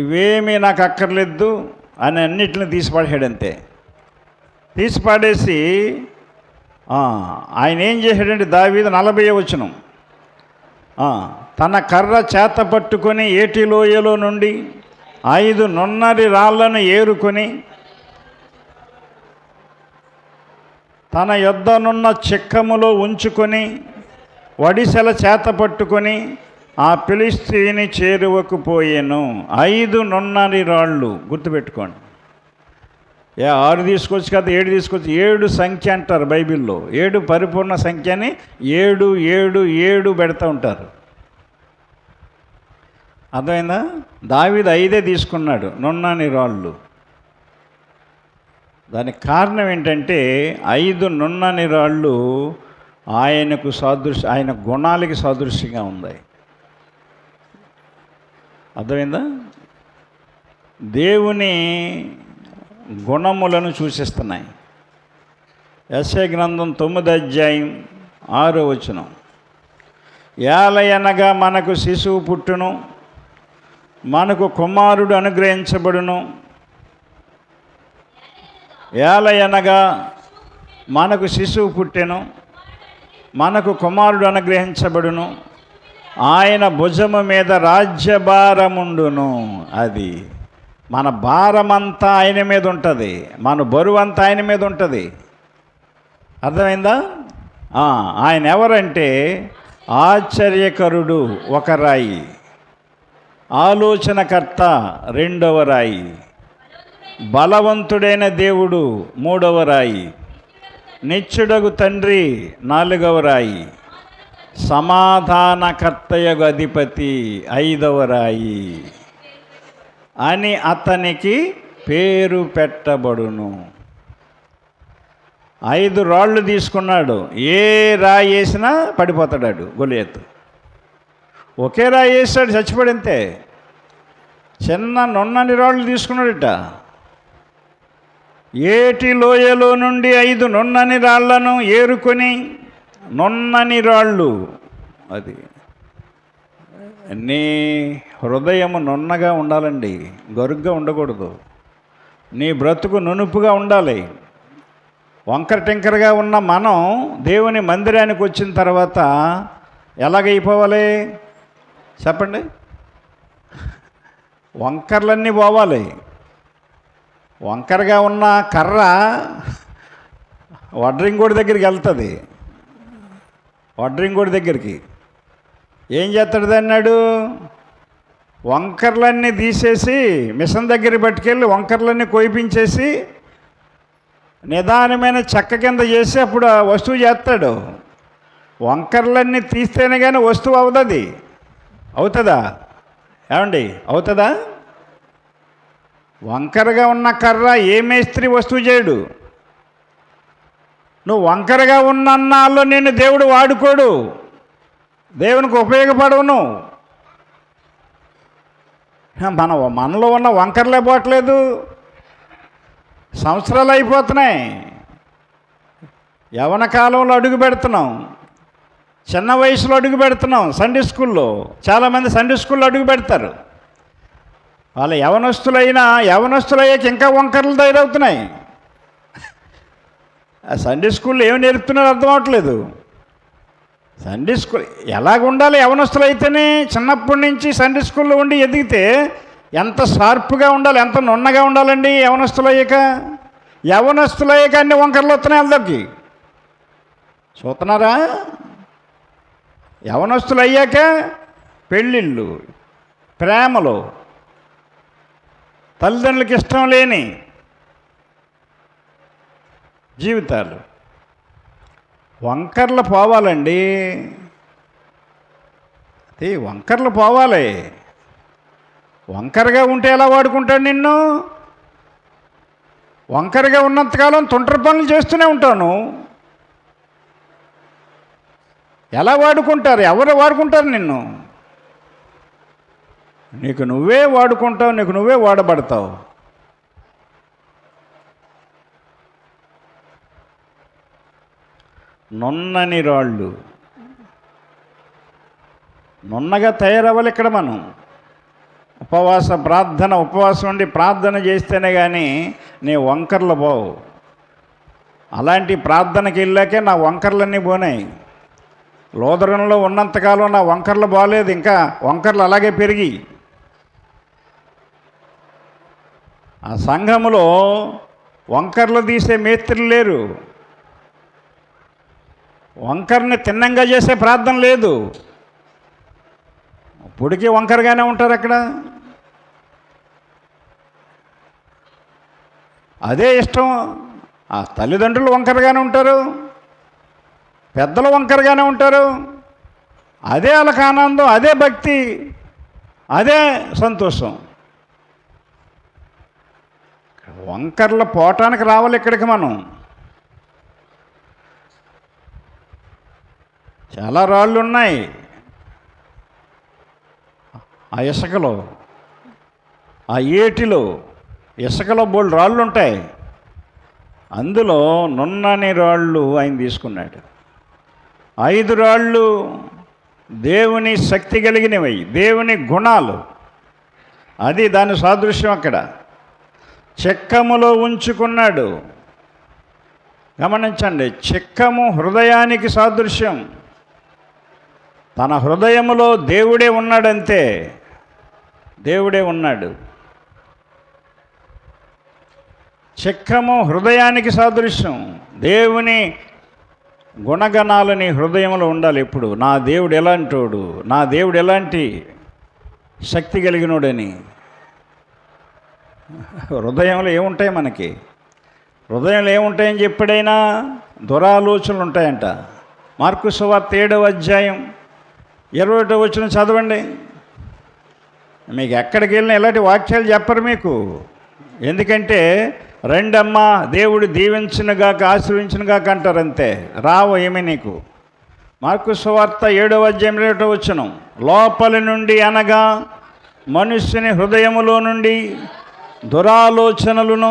ఇవేమీ నాకు అక్కర్లేదు అని అన్నిటిని తీసిపడేసాడు. అంతే తీసిపాడేసి ఆయన ఏం చేశాడంటే దావీదు 40వ వచనం, తన కర్ర చేత పట్టుకొని ఏటి లోయలో నుండి 5 నున్నరి రాళ్లను ఏరుకొని తన యొద్దనున్న చిక్కములో ఉంచుకొని వడిసెల చేత పట్టుకొని ఆ ఫిలిష్తీయుని చేరువకు పోయెను. 5 నున్నరి రాళ్ళు, గుర్తుపెట్టుకోండి. 6 తీసుకోవచ్చు కదా, 7 తీసుకోవచ్చు. 7 సంఖ్య అంటారు బైబిల్లో. 7 పరిపూర్ణ సంఖ్య అని 7 7 7 పెడతా ఉంటారు. అర్థమైందా? దావీదు 5 తీసుకున్నాడు నున్నని రాళ్ళు. దానికి కారణం ఏంటంటే 5 నున్నని రాళ్ళు ఆయనకు ఆయన గుణాలకి సాదృశ్యంగా ఉన్నాయి. అర్థమైందా? దేవుని గుణములను సూచిస్తున్నాయి. యెషయా గ్రంథం 9వ అధ్యాయం 6వ వచనం, ఏలయనగా మనకు శిశువు పుట్టును, మనకు కుమారుడు అనుగ్రహించబడును. ఏలయనగా మనకు శిశువు పుట్టెను, మనకు కుమారుడు అనుగ్రహించబడును, ఆయన భుజము మీద రాజ్యభారముండును. అది మన భారమంతా ఆయన మీద ఉంటుంది, మన బరువంతా ఆయన మీద ఉంటుంది. అర్థమైందా? ఆయన ఎవరంటే ఆశ్చర్యకరుడు ఒక రాయి, ఆలోచనకర్త 2వ రాయి, బలవంతుడైన దేవుడు 3వ రాయి, నిత్యుడగు తండ్రి 4వ రాయి, సమాధానకర్తయగు అధిపతి 5వ రాయి అని అతనికి పేరు పెట్టబడును. 5 రాళ్ళు తీసుకున్నాడు. ఏ రాయి వేసినా పడిపోతాడు గొలియతు. ఒకే రాయి వేసాడు, చచ్చిపడింతే. చిన్న నున్నని రాళ్ళు తీసుకున్నాడట. ఏటి లోయలో నుండి 5 నున్నని రాళ్లను ఏరుకొని, నున్నని రాళ్ళు, అది నీ హృదయము నున్నగా ఉండాలండి, గరుగ్గా ఉండకూడదు. నీ బ్రతుకు నునుపుగా ఉండాలి. వంకర టింకరగా ఉన్న మనం దేవుని మందిరానికి వచ్చిన తర్వాత ఎలాగైపోవాలి చెప్పండి? వంకర్లన్నీ పోవాలి. వంకరగా ఉన్న కర్ర వడ్రింగోడి దగ్గరికి వెళ్తుంది. వడ్రింగోడి దగ్గరికి ఏం చేస్తాడు అన్నాడు? వంకర్లన్నీ తీసేసి మిషన్ దగ్గర పట్టుకెళ్ళి వంకర్లన్నీ కోయిపించేసి నిదానమైన చెక్క కింద చేసి అప్పుడు ఆ వస్తువు చేస్తాడు. వంకర్లన్నీ తీస్తేనే కానీ వస్తువు అవుతుంది. అవుతుందా ఏమండి? అవుతుందా? వంకరగా ఉన్న కర్ర ఏ మేస్త్రి వస్తువు చేయడు. నువ్వు వంకరగా ఉన్నన్నాళ్ళు నేను దేవుడు వాడుకోడు, దేవునికి ఉపయోగపడవు. నువ్వు మనలో ఉన్న వంకరలే పోవట్లేదు. సంవత్సరాలు అయిపోతున్నాయి, యవ్వన కాలంలో అడుగు పెడుతున్నాం, చిన్న వయసులో అడుగు పెడుతున్నాం. సండే స్కూల్లో చాలామంది సండే స్కూల్లో అడుగు పెడతారు. వాళ్ళ యవనస్తులయ్యాక ఇంకా వంకరలు తయారవుతున్నాయి. ఆ సండే స్కూల్లో ఏమి నేర్పుతున్నారో అర్థం అవట్లేదు. సండే స్కూల్ ఎలాగ ఉండాలి? యవనస్తులు అయితేనే చిన్నప్పటి నుంచి సండే స్కూల్లో ఉండి ఎదిగితే ఎంత షార్ప్గా ఉండాలి, ఎంత నున్నగా ఉండాలండి. యవనస్తులయ్యాక అన్ని వంకరలు వస్తున్నాయి అందరికి. చూస్తున్నారా? యవనస్తులు అయ్యాక పెళ్ళిళ్ళు, ప్రేమలు, తల్లిదండ్రులకు ఇష్టం లేని జీవితాలు. వంకర్లు పోవాలండి, అది వంకర్లు పోవాలి. వంకరగా ఉంటే ఎలా వాడుకుంటాడు నిన్ను? వంకరగా ఉన్నంతకాలం తుంటరి పనులు చేస్తూనే ఉంటాను. ఎలా వాడుకుంటారు? ఎవరు వాడుకుంటారు నిన్ను? నీకు నువ్వే వాడుకుంటావు, నీకు నువ్వే వాడబడతావు. నున్నని రాళ్ళు, నున్నగా తయారవ్వాలి. ఇక్కడ మనం ఉపవాసం ఉండి ప్రార్థన చేస్తేనే కానీ నీ వంకర్లు పోవు. అలాంటి ప్రార్థనకి వెళ్ళాకే నా వంకర్లన్నీ పోనాయి. లోదరంలో ఉన్నంతకాలం నా వంకర్లు బాగలేదు, ఇంకా వంకర్లు అలాగే పెరిగి. ఆ సంఘములో వంకర్లు తీసే మేస్త్రులు లేరు, వంకర్ని తిన్నంగా చేసే ప్రార్థన లేదు. ఇప్పటికీ వంకరగానే ఉంటారు అక్కడ. అదే ఇష్టం. ఆ తల్లిదండ్రులు వంకరగానే ఉంటారు, పెద్దలు వంకరగానే ఉంటారు. అదే వాళ్ళకి ఆనందం, అదే భక్తి, అదే సంతోషం. వంకర్లు పోవటానికి రావాలి ఇక్కడికి మనం. చాలా రాళ్ళు ఉన్నాయి ఆ ఇసుకలో, ఆ ఏటిలో. ఇసుకలో బోల్డ్ రాళ్ళు ఉంటాయి, అందులో నున్నని రాళ్ళు ఆయన తీసుకున్నాడు. 5 రాళ్ళు దేవుని శక్తి కలిగినవి, దేవుని గుణాలు. అది దాని సాదృశ్యం. అక్కడ చెక్కములో ఉంచుకున్నాడు. గమనించండి, చెక్కము హృదయానికి సాదృశ్యం. తన హృదయములో దేవుడే ఉన్నాడంతే, దేవుడే ఉన్నాడు. చెక్కము హృదయానికి సాదృశ్యం. దేవుని గుణగణాలని హృదయంలో ఉండాలి ఎప్పుడు. నా దేవుడు ఎలాంటోడు, నా దేవుడు ఎలాంటి శక్తి కలిగినోడని. హృదయంలో ఏముంటాయి మనకి? హృదయంలో ఏముంటాయని చెప్పాడైనా? దురాలోచనలు ఉంటాయంట. మార్కు సువార్త 7వ అధ్యాయం 21వ వచనం చదవండి. మీకు ఎక్కడికి వెళ్ళినా ఇలాంటి వాక్యాలు చెప్పరు మీకు. ఎందుకంటే రెండమ్మ దేవుడు దీవించినగాక ఆశీర్వించినగాక అంటారు అంతే, రావు ఏమీ నీకు. మార్కు సువార్త 7వ అధ్యాయం 21వ వచనం, లోపలి నుండి అనగా మనుష్యుని హృదయములో నుండి దురాలోచనలను,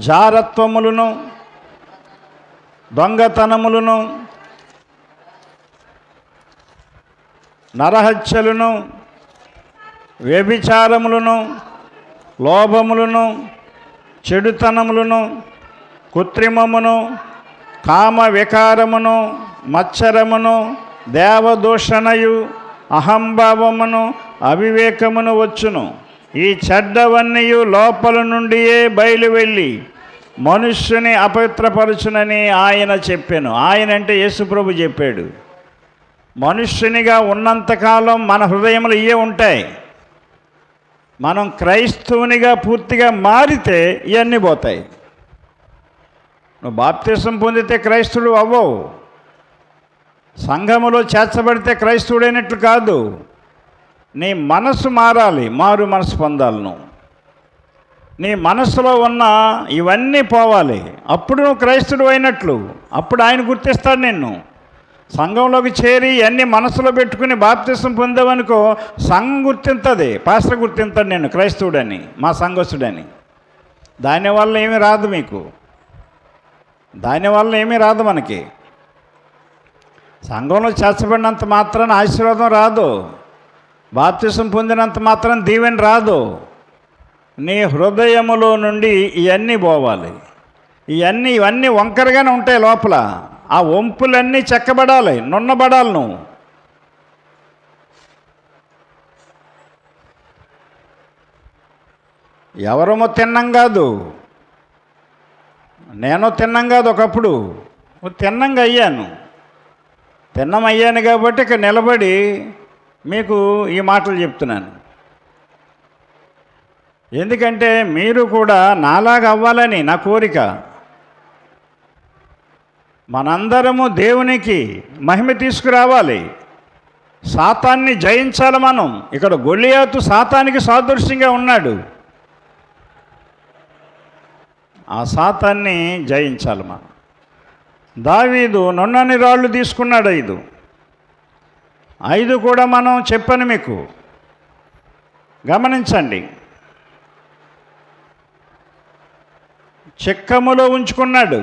జారత్వములను, దొంగతనములను, నరహత్యలను, వ్యభిచారములను, లోభములను, చెడుతనములను, కృత్రిమమును, కామ వికారమును, మత్సరమును, దేవదూషణయు, అహంభావమును, అవివేకమును వచ్చును. ఈ చెడ్డవన్నీ లోపల నుండియే బయలు వెళ్ళి మనుష్యుని అపవిత్రపరచునని ఆయన చెప్పాను. ఆయన అంటే యేసుప్రభు చెప్పాడు. మనుష్యునిగా ఉన్నంతకాలం మన హృదయంలో ఇవే ఉంటాయి. మనం క్రైస్తవునిగా పూర్తిగా మారితే ఇవన్నీ పోతాయి. నువ్వు బాప్తిసం పొందితే క్రైస్తవుడు అవ్వవు. సంఘములో చేర్చబడితే క్రైస్తవుడైనట్లు కాదు. నీ మనసు మారాలి, మారు మనసు పొందాలి. నువ్వు నీ మనసులో ఉన్న ఇవన్నీ పోవాలి. అప్పుడు నువ్వు క్రైస్తవుడు అయినట్లు. అప్పుడు ఆయన గుర్తిస్తాడు నిన్ను. సంఘంలోకి చేరి ఇవన్నీ మనసులో పెట్టుకుని బాప్తిసం పొందావనుకో, సంఘం గుర్తింతుంది, పాస్టర్ గుర్తింతాడు నేను క్రైస్తవుడని, మా సంఘస్థుడని. దానివల్ల ఏమీ రాదు మీకు, దానివల్ల ఏమీ రాదు మనకి. సంఘంలో చేర్చబడినంత మాత్రాన ఆశీర్వాదం రాదు, బాప్తిసం పొందినంత మాత్రం దీవెన రాదు. నీ హృదయములో నుండి ఇవన్నీ పోవాలి. ఇవన్నీ వంకరగానే ఉంటాయి లోపల. ఆ వంపులన్నీ చెక్కబడాలి, నున్నబడాలి. నువ్వు ఎవరమో తిన్నం కాదు, నేను తిన్నం కాదు. ఒకప్పుడు తిన్నంగా అయ్యాను. తిన్నమయ్యాను కాబట్టి ఇక్కడ నిలబడి మీకు ఈ మాటలు చెప్తున్నాను. ఎందుకంటే మీరు కూడా నాలాగా అవ్వాలని నా కోరిక. మనందరము దేవునికి మహిమ తీసుకురావాలి, సాతాన్ని జయించాలి మనం. ఇక్కడ గొలియాతు సాతానికి సాదృశ్యంగా ఉన్నాడు. ఆ సాతాన్ని జయించాలి మనం. దావీదు నున్నని రాళ్ళు తీసుకున్నాడు 5 కూడా మనం చెప్పాను మీకు, గమనించండి. చిక్కములో ఉంచుకున్నాడు,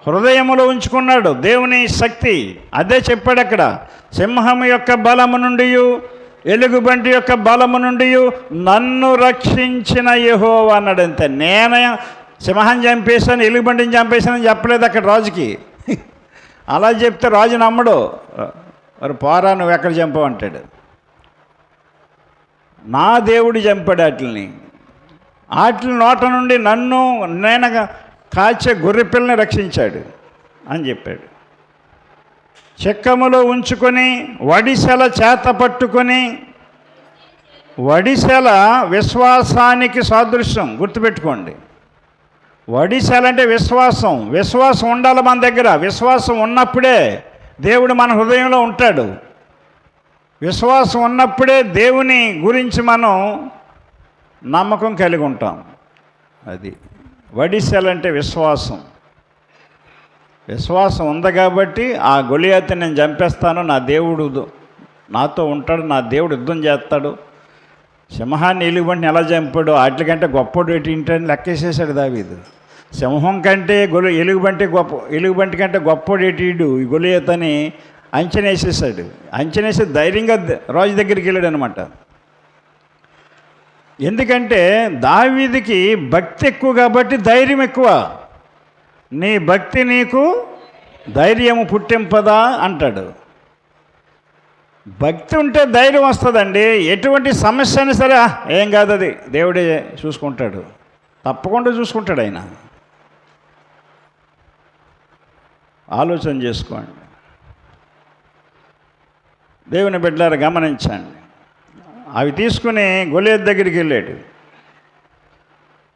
హృదయములో ఉంచుకున్నాడు దేవుని శక్తి. అదే చెప్పాడు అక్కడ, సింహము యొక్క బలము నుండి, ఎలుగుబంటి యొక్క బలము నుండి నన్ను రక్షించిన యెహోవా అన్నాడు. అంతే. నేను సింహాన్ని చంపేశాను, ఎలుగుబంటిని చంపేశానని చెప్పలేదు అక్కడ రాజుకి. అలా చెప్తే రాజు నమ్మడు. మరి పోరా, నువ్వు ఎక్కడ చంపావు అంటాడు. నా దేవుడు చంపాడు వాటిని నోట నుండి నన్ను నేను కాచే గొర్రెపిల్లని రక్షించాడు అని చెప్పాడు. చెక్కములో ఉంచుకొని వడిసెల చేత పట్టుకొని, వడిసెల విశ్వాసానికి సాదృశ్యం, గుర్తుపెట్టుకోండి. వడిసెల అంటే విశ్వాసం. విశ్వాసం ఉండాలి మన దగ్గర. విశ్వాసం ఉన్నప్పుడే దేవుడు మన హృదయంలో ఉంటాడు. విశ్వాసం ఉన్నప్పుడే దేవుని గురించి మనం నమ్మకం కలిగి ఉంటాం. అది వడిసెల అంటే విశ్వాసం. విశ్వాసం ఉంది కాబట్టి ఆ గొలియాతుని నేను చంపేస్తాను, నా దేవుడు నాతో ఉంటాడు, నా దేవుడు యుద్ధం చేస్తాడు. సింహాన్ని ఎలుగుబంటిని ఎలా చంపాడు, వాటికంటే గొప్పడు ఏంటని లెక్కేసేసాడు దావీదు. సింహం కంటే ఎలుగుబంటి కంటే గొప్పడు ఏటీడు ఈ గొలియాతు అని అంచనేసేసాడు. అంచనేసి ధైర్యంగా రాజు దగ్గరికి వెళ్ళాడు అనమాట. ఎందుకంటే దావీదుకి భక్తి ఎక్కువ కాబట్టి ధైర్యం ఎక్కువ. నీ భక్తి నీకు ధైర్యము పుట్టింపదా అంటాడు. భక్తి ఉంటే ధైర్యం వస్తుందండి. ఎటువంటి సమస్య అయినా సరే ఏం కాదు, అది దేవుడే చూసుకుంటాడు, తప్పకుండా చూసుకుంటాడు ఆయన. ఆలోచన చేసుకోండి. దేవుని బిడ్డలారా గమనించండి. అవి తీసుకుని గొలియాతు దగ్గరికి వెళ్ళాడు.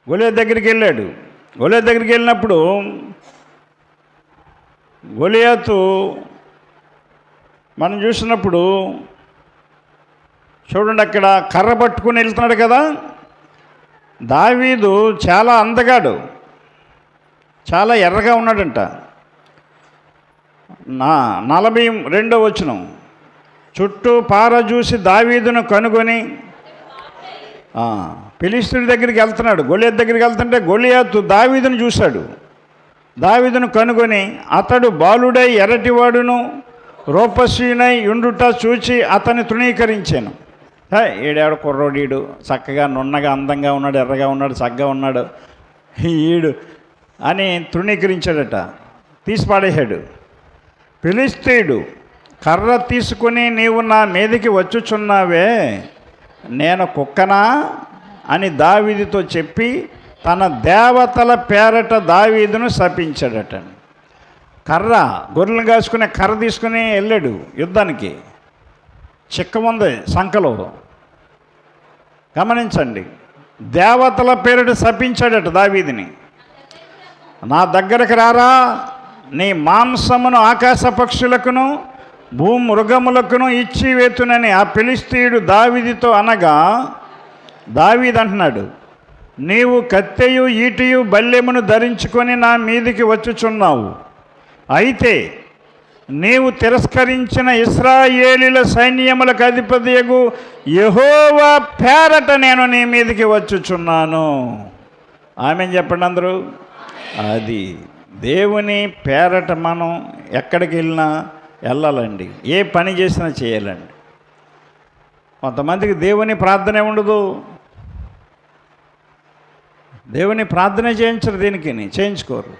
గొలియాతు దగ్గరికి వెళ్ళినప్పుడు గొలియాతు మనం చూసినప్పుడు చూడండి, అక్కడ కర్ర పట్టుకుని వెళ్తున్నాడు కదా. దావీదు చాలా అందగాడు, చాలా ఎర్రగా ఉన్నాడంట. 42వ వచనం, చుట్టూ పార చూసి దావీదును కనుగొని ఫిలిష్తీయుడి దగ్గరికి వెళ్తున్నాడు. గొలియాతు దగ్గరికి వెళ్తుంటే గొలియాతు దావీదును చూశాడు. దావీదును కనుగొని అతడు బాలుడై ఎర్రటివాడును రూపశ్రీనై ఉండుట చూచి అతన్ని తృణీకరించాను. ఈడాడు కుర్రోడీడు, చక్కగా నున్నగా అందంగా ఉన్నాడు, ఎర్రగా ఉన్నాడు, చక్కగా ఉన్నాడు ఈడు అని తృణీకరించాడట, తీసి పాడేశాడు. ఫిలిష్తీయుడు కర్ర తీసుకుని నీవు నా మీదకి వచ్చుచున్నావే, నేను కుక్కనా అని దావీదుతో చెప్పి తన దేవతల పేరట దావీదును శపించాడట. కర్ర, గొర్రెలను కాసుకునే కర్ర తీసుకుని వెళ్ళాడు యుద్ధానికి. చిక్కముంది సంకలో. గమనించండి, దేవతల పేరట శపించాడట దావీదుని. నా దగ్గరకు రారా, నీ మాంసమును ఆకాశ పక్షులకును భూమృగములకును ఇచ్చి వేతునని ఆ ఫిలిష్తీయుడు దావీదుతో అనగా, దావీదు అంటున్నాడు, నీవు కత్తెయు ఈటియు బల్లెమును ధరించుకొని నా మీదికి వచ్చుచున్నావు. అయితే నీవు తిరస్కరించిన ఇశ్రాయేలీల సైన్యములకు అధిపతియగు యెహోవా పేరట నేను నీ మీదికి వచ్చుచున్నాను. ఆమేన్ చెప్పండి అందరూ. అది దేవుని పేరట మనం ఎక్కడికి వెళ్ళాలండి, ఏ పని చేసినా చేయాలండి. కొంతమందికి దేవుని ప్రార్థనే ఉండదు. దేవుని ప్రార్థన చేయించరు, దీనికి చేయించుకోరు.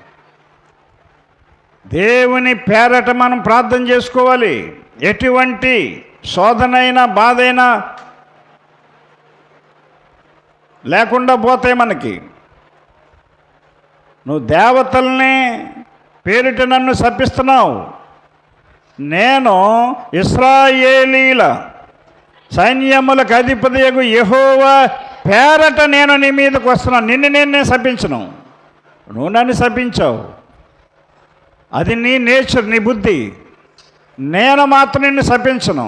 దేవుని పేరట మనం ప్రార్థన చేసుకోవాలి. ఎటువంటి శోధనైనా బాధైనా లేకుండా పోతాయి మనకి. నువ్వు దేవతల్ని పేరిట నన్ను శపిస్తున్నావు, నేను ఇశ్రాయేలీల సైన్యములకు అధిపతియగు యెహోవా పేరట నేను నీ మీదకి వస్తున్నాను. నిన్ను నేను శపించను, నువ్వు నన్ను శపించావు. అది నీ నేచర్, నీ బుద్ధి. నేను మాత్రం నిన్ను శపించను.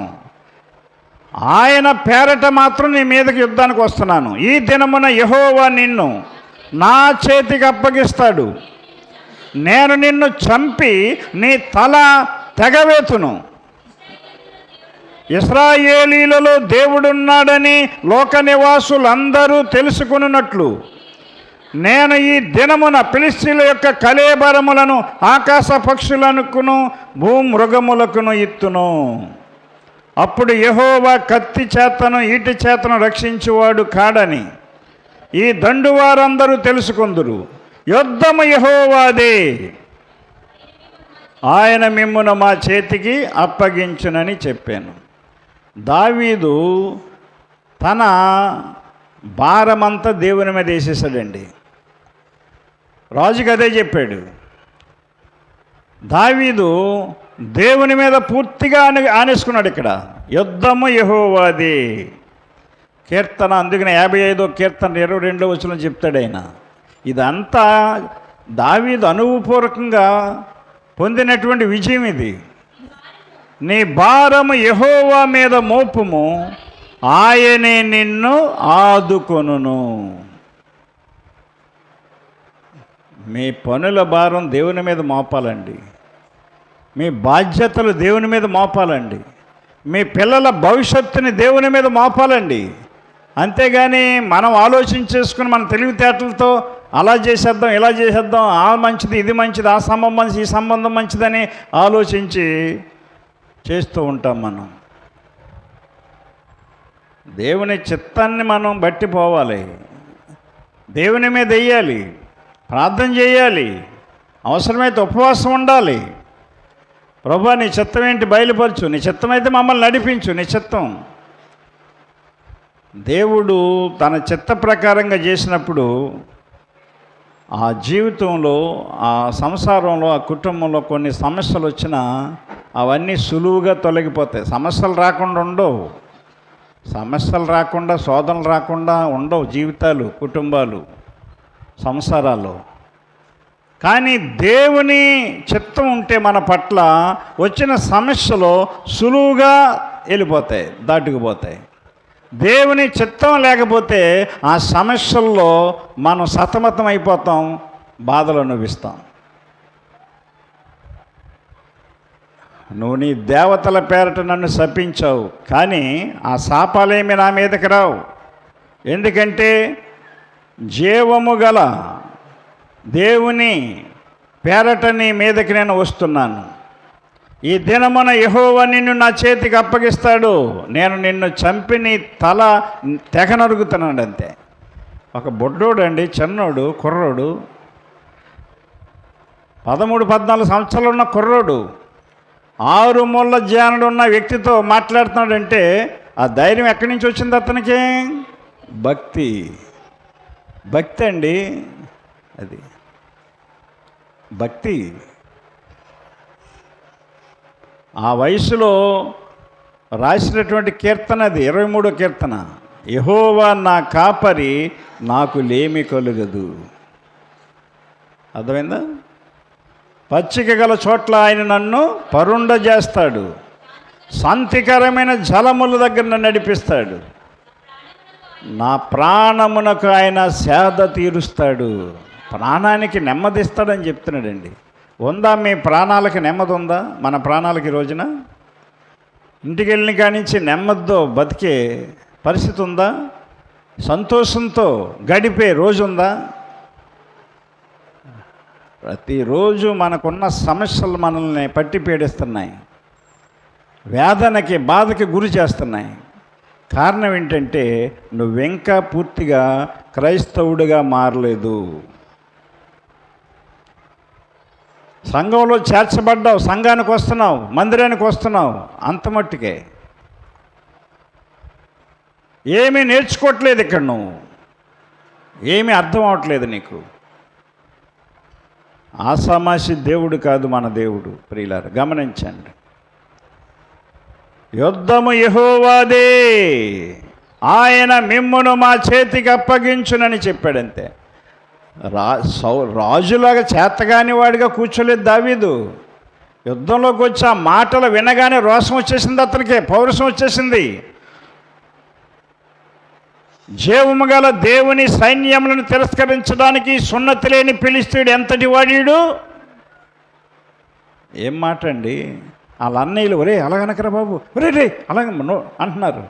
ఆయన పేరట మాత్రం నీ మీదకి యుద్ధానికి వస్తున్నాను. ఈ దినమున యెహోవా నిన్ను నా చేతికి అప్పగిస్తాడు. నేను నిన్ను చంపి నీ తల తెగవేతును. ఇశ్రాయేలీలలో దేవుడున్నాడని లోక నివాసులందరూ తెలుసుకున్నట్లు నేను ఈ దినమున ఫిలిష్తీయుల యొక్క కళేబరములను ఆకాశ పక్షులకును భూమృగములకును ఇత్తును. అప్పుడు యెహోవా కత్తి చేతను ఈటి చేతను రక్షించువాడు కాడని ఈ దండువారందరూ తెలుసుకొందురు. యుద్ధము యెహోవాదే, ఆయన మిమ్మును మా చేతికి అప్పగించునని చెప్పాను. దావీదు తన భారమంతా దేవుని మీద వేసేసాడండి. రాజుకి అదే చెప్పాడు. దావీదు దేవుని మీద పూర్తిగా ఆనేసుకున్నాడు. ఇక్కడ యుద్ధము యెహోవాది కీర్తన, అందుకని 55వ కీర్తన 22వ వచనం చెప్తాడు ఆయన. ఇదంతా దావీదు అనుభవపూర్వకంగా పొందినటువంటి విజయం ఇది. నీ భారము యెహోవా మీద మోపుము, ఆయనే నిన్ను ఆదుకొనును. మీ పనుల భారం దేవుని మీద మోపాలండి. మీ బాధ్యతలు దేవుని మీద మోపాలండి. మీ పిల్లల భవిష్యత్తుని దేవుని మీద మోపాలండి. అంతేగాని మనం ఆలోచించేసుకుని మన తెలివితేటలతో అలా చేసేద్దాం, ఇలా చేసేద్దాం, ఆ మంచిది, ఇది మంచిది, ఆ సంబంధం మంచిది, ఈ సంబంధం మంచిదని ఆలోచించి చేస్తూ ఉంటాం. మనం దేవుని చిత్తాన్ని మనం బట్టి పోవాలి. దేవుని మీద వెయ్యాలి, ప్రార్థన చేయాలి, అవసరమైతే ఉపవాసం ఉండాలి. ప్రభువా నీ చిత్తం ఏంటి బయలుపరచు, నీ చిత్తమైతే మమ్మల్ని నడిపించు. నీ చిత్తం దేవుడు తన చిత్త ప్రకారంగా చేసినప్పుడు ఆ జీవితంలో, ఆ సంసారంలో, ఆ కుటుంబంలో కొన్ని సమస్యలు వచ్చినా అవన్నీ సులువుగా తొలగిపోతాయి. సమస్యలు రాకుండా ఉండవు. సమస్యలు రాకుండా, శోధనలు రాకుండా ఉండవు జీవితాలు, కుటుంబాలు, సంసారాలు. కానీ దేవుని చిత్తం ఉంటే మన పట్ల వచ్చిన సమస్యలు సులువుగా వెళ్ళిపోతాయి, దాటుకుపోతాయి. దేవుని చిత్తం లేకపోతే ఆ సమస్యల్లో మనం సతమతం అయిపోతాం, బాధలు అనుభవిస్తాం. నువ్వు నీ దేవతల పేరట నన్ను శపించావు, కానీ ఆ శాపాలేమి నా మీదకి రావు. ఎందుకంటే జీవము గల దేవుని పేరట నీ మీదకి నేను వస్తున్నాను. ఈ దినమున యెహోవా నిన్ను నా చేతికి అప్పగిస్తాడు. నేను నిన్ను చంపి నీ తల తెగ నరుగుతున్నాడు. అంతే. ఒక బొడ్డోడు అండి, చిన్నోడు, కుర్రోడు, 13-14 సంవత్సరాలు ఉన్న కుర్రోడు 6 మూల జ్ఞానుడు ఉన్న వ్యక్తితో మాట్లాడుతున్నాడంటే ఆ ధైర్యం ఎక్కడి నుంచి వచ్చింది అతనికి? భక్తి. భక్తి అండి, అది భక్తి. ఆ వయసులో రాసినటువంటి కీర్తన అది, 23వ కీర్తన. యెహోవా నా కాపరి, నాకు లేమి కలుగదు. అర్థమైందా? పచ్చిక గల చోట్ల ఆయన నన్ను పరుండజేస్తాడు, శాంతికరమైన జలముల దగ్గర నన్ను నడిపిస్తాడు, నా ప్రాణమునకు ఆయన సేద తీరుస్తాడు. ప్రాణానికి నెమ్మదిస్తాడని చెప్తున్నాడండి. ఉందా మీ ప్రాణాలకి నెమ్మది ఉందా? మన ప్రాణాలకి రోజున ఇంటికి వెళ్ళిన కానించి నెమ్మదితో బతికే పరిస్థితి ఉందా? సంతోషంతో గడిపే రోజు ఉందా? ప్రతిరోజు మనకున్న సమస్యలు మనల్ని పట్టి పీడిస్తున్నాయి, వేదనకి, బాధకి గురి చేస్తున్నాయి. కారణం ఏంటంటే నువ్వింకా పూర్తిగా క్రైస్తవుడిగా మారలేదు. సంఘంలో చేర్చబడ్డావు, సంఘానికి వస్తున్నావు, మందిరానికి వస్తున్నావు, అంత మట్టుకే. ఏమీ నేర్చుకోవట్లేదు ఇక్కడ, నువ్వు ఏమీ అర్థం అవట్లేదు నీకు. ఆసామాసి దేవుడు కాదు మన దేవుడు. ప్రియులారా గమనించండి, యుద్ధము యెహోవాదే, ఆయన మిమ్మును మా చేతికి అప్పగించునని చెప్పాడంతే. రాజులాగా చేతగాని వాడిగా కూర్చోలేదు దావీదు. యుద్ధంలోకి వచ్చి ఆ మాటలు వినగానే రోషం వచ్చేసింది, అతనికి పౌరుషం వచ్చేసింది. జీవము గల దేవుని సైన్యములను తిరస్కరించడానికి సున్నతి లేని ఫిలిష్తీయుడు ఎంతటి వాడీడు. ఏం మాట అండి. వాళ్ళ అన్నయ్యలు ఒరే అలాగనకరా బాబు, ఒరే రే అలాగ అంటున్నారు.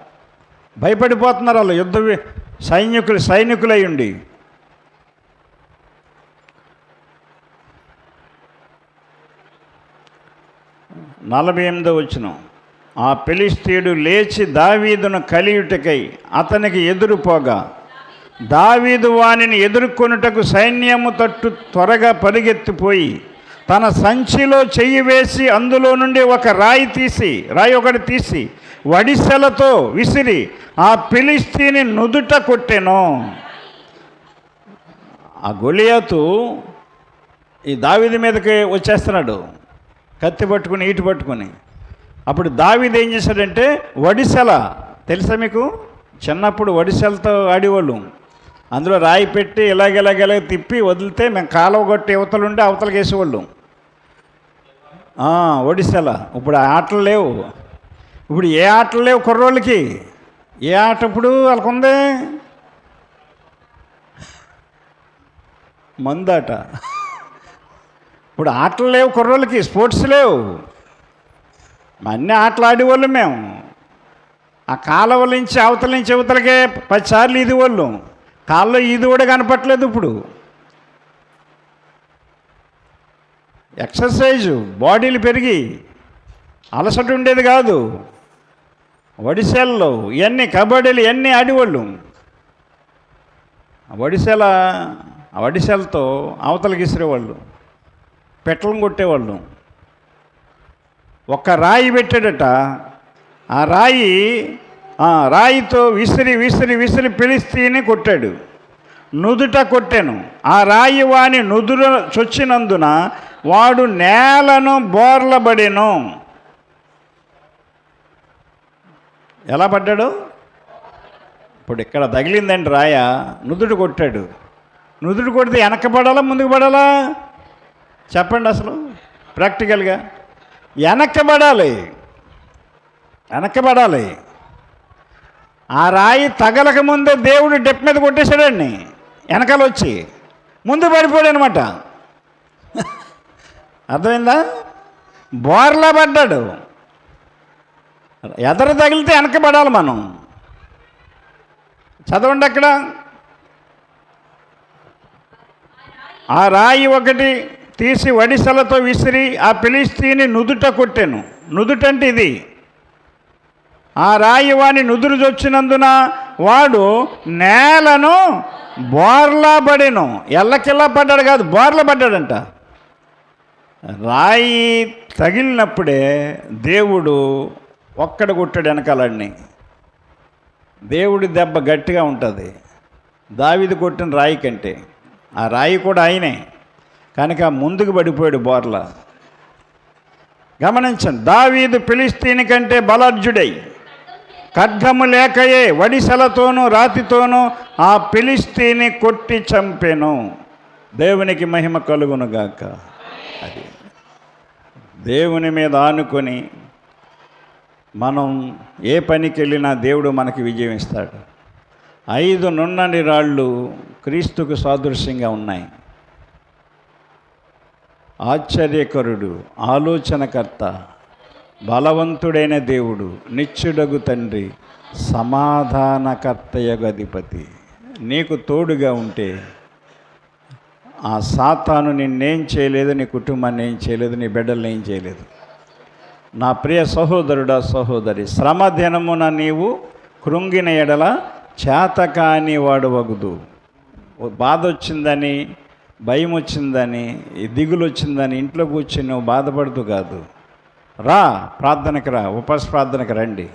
భయపడిపోతున్నారు వాళ్ళు, సైనికులై ఉండి. నలభై 48వ వచనం. ఆ ఫిలిష్తీయుడు లేచి దావీదును కలియుటకై అతనికి ఎదురుపోగా దావీదు వానిని ఎదుర్కొనుటకు సైన్యము తట్టు త్వరగా పరిగెత్తిపోయి తన సంచిలో చెయ్యి వేసి అందులో నుండి ఒక రాయి ఒకటి తీసి వడిసెలతో విసిరి ఆ ఫిలిష్తీని నుదుట కొట్టెను. ఆ గొలియాతు ఈ దావీదు మీదకి వచ్చేస్తున్నాడు, కత్తి పట్టుకుని ఈటు పట్టుకుని. అప్పుడు దావీదు ఏం చేశాడంటే వడిసెల తెలుసా మీకు, చిన్నప్పుడు వడిసెలతో ఆడేవాళ్ళు. అందులో రాయి పెట్టి ఇలాగ తిప్పి వదిలితే మేము కాలువ కొట్టి యువతలుండి అవతలకి వేసేవాళ్ళు. ఒడిసెల. ఇప్పుడు ఆటలు లేవు. ఇప్పుడు ఏ ఆటలు లేవు కుర్రోళ్ళకి. ఏ ఆట ఇప్పుడు వాళ్ళకు ఉంది? మందాట. ఇప్పుడు ఆటలు లేవు కుర్రోళ్ళకి, స్పోర్ట్స్ లేవు. అన్నీ ఆటలు ఆడేవాళ్ళు మేము. ఆ కాలువల నుంచి అవతల నుంచి యువతలకే 10 సార్లు ఇది వాళ్ళు. కాళ్ళలో ఇది కూడా కనపట్లేదు ఇప్పుడు. ఎక్సర్సైజు, బాడీలు పెరిగి అలసట ఉండేది కాదు. ఒడిసెల్లో ఇవన్నీ కబడ్డీలు ఇవన్నీ ఆడేవాళ్ళు. వడిసెలతో అవతలకి విసిరేవాళ్ళు, పెట్టలను కొట్టేవాళ్ళు. ఒక్క రాయి పెట్టాడట. ఆ రాయితో విసిరి ఫిలిష్తీయుని కొట్టాడు, నుదుట కొట్టాను. ఆ రాయి వాని నుదురు చొచ్చినందున వాడు నేలను బోర్లబడెను. ఎలా పడ్డాడు? ఇప్పుడు ఇక్కడ తగిలిందండి రాయ, నుదుడు కొట్టాడు. నుదుడు కొడితే వెనక్కి పడాలా ముందుకు పడాలా చెప్పండి? అసలు ప్రాక్టికల్గా వెనక్కి పడాలి. ఆ రాయి తగలక ముందే దేవుడు డెప్ మీద కొట్టేశాడండి. వెనకాల వచ్చి ముందు పడిపోయాడు అనమాట. అర్థమైందా? బోర్లా పడ్డాడు. ఎదర తగిలితే వెనక్కి పడాలి మనం. చదవండి అక్కడ. ఆ రాయి ఒకటి తీసి వడిసెలతో విసిరి ఆ ఫిలిష్తీయుని నుదుట కొట్టెను. నుదుటంటే ఇది. ఆ రాయి వాని నుదురు చొచ్చినందున వాడు నేలను బోర్లా పడెను. ఎల్లకిల్లా పడ్డాడు కాదు, బోర్లా పడ్డాడంట. రాయి తగిలినప్పుడే దేవుడు ఒక్కడ కొట్టాడు వెనకాలన్నీ. దేవుడి దెబ్బ గట్టిగా ఉంటుంది దావీదు కొట్టిన రాయి కంటే. ఆ రాయి కూడా ఆయనే కనుక ముందుకు పడిపోయాడు బోర్లా. గమనించండి, దావీదు ఫిలిష్తీని కంటే బలార్జుడై ఖడ్గము లేకయే వడిసెలతోనూ రాతితోనూ ఆ ఫిలిష్తీని కొట్టి చంపెను. దేవునికి మహిమ కలుగునుగాక. అది దేవుని మీద ఆనుకొని మనం ఏ పనికి వెళ్ళినా దేవుడు మనకి విజయం ఇస్తాడు. 5 నున్నని రాళ్ళు క్రీస్తుకు సాదృశ్యంగా ఉన్నాయి. ఆశ్చర్యకరుడు, ఆలోచనకర్త, బలవంతుడైన దేవుడు, నిత్యుడగు తండ్రి, సమాధానకర్తయగు అధిపతి నీకు తోడుగా ఉంటే ఆ సాతాను నిన్నేం చేయలేదు, నీ కుటుంబాన్ని ఏం చేయలేదు, నీ బిడ్డల్ని ఏం చేయలేదు. నా ప్రియ సహోదరుడా సహోదరి, శ్రమ దినమున నీవు కృంగిన ఎడల చేతకాని వాడు వగుదు. బాధ వచ్చిందని, భయం వచ్చిందని, దిగులు వచ్చిందని ఇంట్లో కూర్చొని నువ్వు బాధపడుతూ కాదు. రా ప్రార్థనకి రా, ఉపవాస ప్రార్థనకి రండి,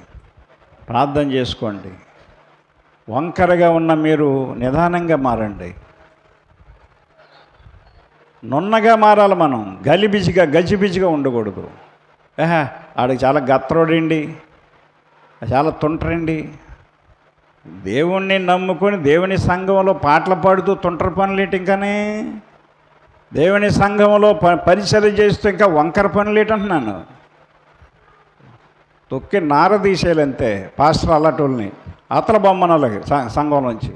ప్రార్థన చేసుకోండి. వంకరగా ఉన్న మీరు నిదానంగా మారండి. నున్నగా మారాలి మనం, గజిబిజిగా ఉండకూడదు. ఆడికి చాలా గత్రోడండి, చాలా తుంటరండి, దేవుణ్ణి నమ్ముకొని దేవుని సంఘంలో పాటలు పాడుతూ తుంటర పనులేటి ఇంకానే, దేవుని సంఘంలో పరిచర్య చేస్తూ ఇంకా వంకర పనులేటి అంటున్నాను. తొక్కి నార తీసేయాలంతే పాస్టర్ అలాంటి అతల బొమ్మనలకి సంఘం నుంచి.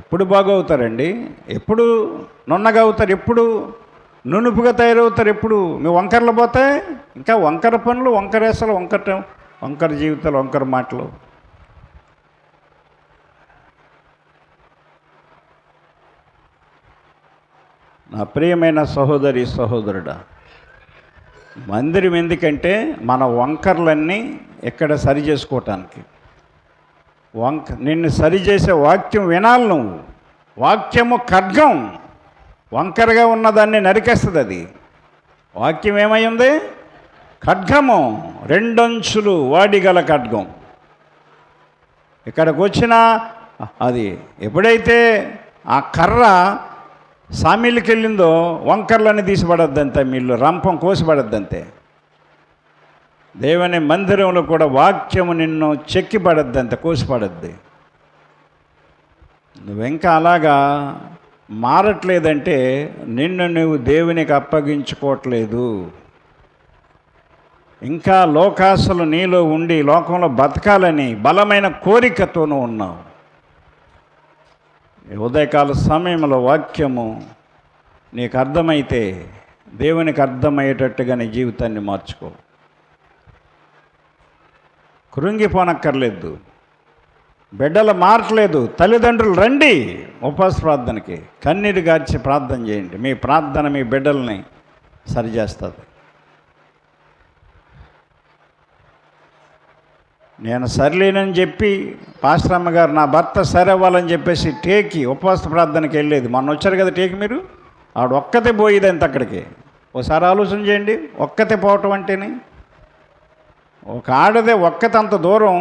ఎప్పుడు బాగవుతారండి? ఎప్పుడు నున్నగా అవుతారు? ఎప్పుడు నునుపుగా తయారవుతారు? ఎప్పుడు మీ వంకరలు పోతే ఇంకా వంకర పనులు, వంకరేసలు, వంకర జీవితాలు, వంకర మాటలు. నా ప్రియమైన సహోదరి సహోదరుడా, మందిరం ఎందుకంటే మన వంకర్లన్నీ ఇక్కడ సరి చేసుకోవటానికి. నిన్ను సరిచేసే వాక్యం వినాలి నువ్వు. వాక్యము ఖడ్గం, వంకరగా ఉన్నదాన్ని నరికేస్తుంది. అది వాక్యం ఏమై ఉంది? ఖడ్గము, రెండంచులు వాడిగల ఖడ్గం. ఇక్కడికి వచ్చిన అది ఎప్పుడైతే ఆ కర్ర సామిళ్ళకి వెళ్ళిందో వంకర్లని తీసిపడద్దంతే, మీళ్ళు రంపం కోసిపడద్దంతే. దేవుని మందిరంలో కూడా వాక్యము నిన్ను చెక్కిపడద్దంతే, కోసిపడద్ది. నువ్వింకా అలాగా మారట్లేదంటే నిన్ను నువ్వు దేవునికి అప్పగించుకోవట్లేదు. ఇంకా లోకాశలు నీలో ఉండి లోకంలో బతకాలని బలమైన కోరికతోనూ ఉన్నావు. ఉదయకాల సమయంలో వాక్యము నీకు అర్థమైతే దేవునికి అర్థమయ్యేటట్టుగా నీ జీవితాన్ని మార్చుకో. కృంగిపోనక్కర్లేదు. బిడ్డలు మారట్లేదు, తల్లిదండ్రులు రండి ఉపవాస ప్రార్థనకి, కన్నీరు గార్చి ప్రార్థన చేయండి. మీ ప్రార్థన మీ బిడ్డల్ని సరిచేస్తుంది. నేను సరిలేనని చెప్పి పాస్టర్ అమ్మగారు నా భర్త సరి అవ్వాలని చెప్పేసి టేకి ఉపవాస ప్రార్థనకి వెళ్ళేది. మొన్న వచ్చారు కదా టేకి మీరు, ఆవిడ ఒక్కతే పోయేదంత అక్కడికి. ఒకసారి ఆలోచన చేయండి, ఒక్కతే పోవటం అంటేనే. ఒక ఆడదే ఒక్కతే అంత దూరం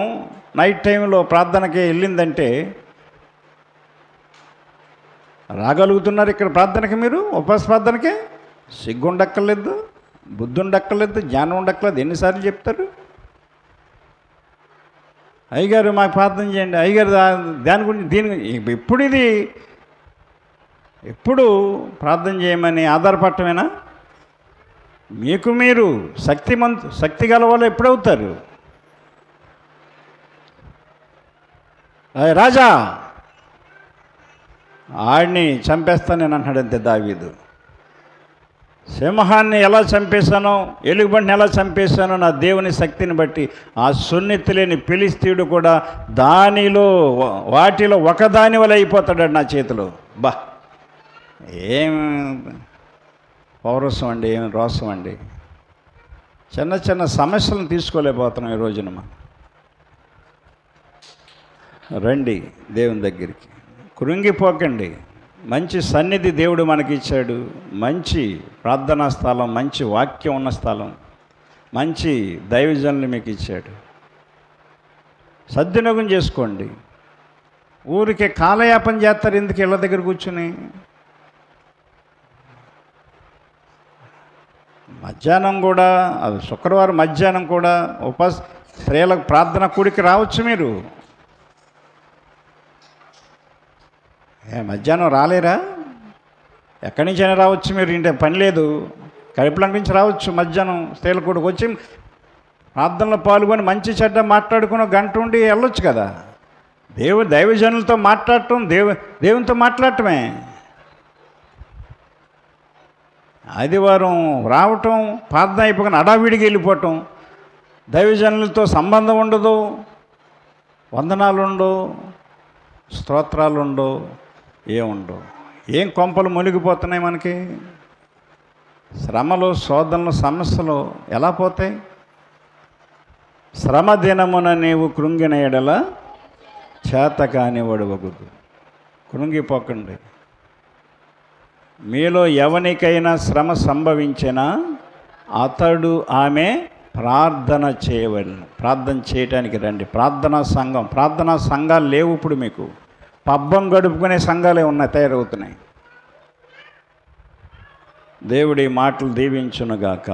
నైట్ టైంలో ప్రార్థనకి వెళ్ళిందంటే రాగలుగుతున్నారు ఇక్కడ ప్రార్థనకి మీరు? ఉపవాస ప్రార్థనకి సిగ్గుండక్కర్లేదు, బుద్ధి ఉండక్కర్లేదు, జ్ఞానం ఉండక్కర్లేదు. ఎన్నిసార్లు చెప్తారు? అయ్యగారు మాకు ప్రార్థన చేయండి, అయ్యగారు దాని గురించి దీని ఎప్పుడు ప్రార్థన చేయమని ఆధారపడటమేనా? మీకు మీరు శక్తి గల వాళ్ళు ఎప్పుడవుతారు? రాజా ఆడిని చంపేస్తాను నేను అంటున్నాడు అంతే దావీదు. సింహాన్ని ఎలా చంపేశానో, ఎలుగుబంటిని ఎలా చంపేశానో నా దేవుని శక్తిని బట్టి ఆ సున్నితి లేని ఫిలిష్తీయుడు కూడా వాటిలో ఒకదాని వల్ల అయిపోతాడు నా చేతిలో. బా, ఏం పౌరసం అండి, ఏం రోసం అండి. చిన్న చిన్న సమస్యలను తీసుకోలేకపోతున్నాం ఈ రోజున. రండి దేవుని దగ్గరికి, కృంగిపోకండి. మంచి సన్నిధి దేవుడు మనకిచ్చాడు, మంచి ప్రార్థనా స్థలం, మంచి వాక్యం ఉన్న స్థలం, మంచి దైవజనులు మీకు ఇచ్చాడు. సద్వినియోగం చేసుకోండి. ఊరికే కాలయాపన చేస్తారు ఎందుకు ఇళ్ళ దగ్గర కూర్చుని? మధ్యాహ్నం కూడా, అది శుక్రవారం మధ్యాహ్నం కూడా స్త్రీలకు ప్రార్థన కూడికి రావచ్చు మీరు. మధ్యాహ్నం రాలేరా? ఎక్కడి నుంచైనా రావచ్చు మీరు, ఇంటే పని లేదు. కడుపులంక నుంచి రావచ్చు మధ్యాహ్నం స్త్రీల కూడికి వచ్చి ప్రార్థనలో పాల్గొని మంచి చెడ్డ మాట్లాడుకుని గంట ఉండి వెళ్ళొచ్చు కదా. దైవజనులతో మాట్లాడటం, దేవునితో మాట్లాడటమే. ఆదివారం రావటం, ప్రార్థన అయిపోయిన అడావిడికి వెళ్ళిపోవటం, దైవజనులతో సంబంధం ఉండదు, వందనాలు ఉండవు, స్తోత్రాలు ఉండవు, ఏముండవు. ఏం కొంపలు మునిగిపోతున్నాయి మనకి? శ్రమలు, శోధనలు, సమస్యలు ఎలా పోతాయి? శ్రమ దినమున నీవు కృంగిన ఎడల చేత కానివాడు వగుదు. కృంగిపోకండి. మీలో ఎవనికైనా శ్రమ సంభవించినా అతడు ఆమె ప్రార్థన చేయవలను. ప్రార్థన చేయటానికి రండి. ప్రార్థనా సంఘాలు లేవు ఇప్పుడు మీకు. పబ్బం గడుపుకునే సంఘాలే ఉన్నాయి, తయారవుతున్నాయి. దేవుడి మాటలు దీవించునుగాక.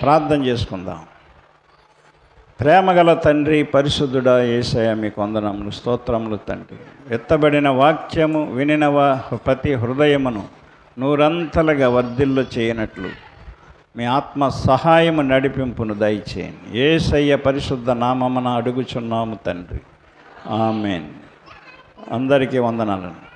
ప్రార్థన చేసుకుందాం. ప్రేమగల తండ్రి, పరిశుద్ధుడా యేసయ్య, మీకు వందనములు, స్తోత్రములు తండ్రి. ఎత్తబడిన వాక్యము వినిన ప్రతి హృదయమును నూరంతలుగా వర్ధిల్లు చేయనట్లు మీ ఆత్మ సహాయము నడిపింపును దయచేయండి. యేసయ్య పరిశుద్ధ నామమున అడుగుచున్నాము తండ్రి. ఆమేన్. అందరికీ వందనాలు.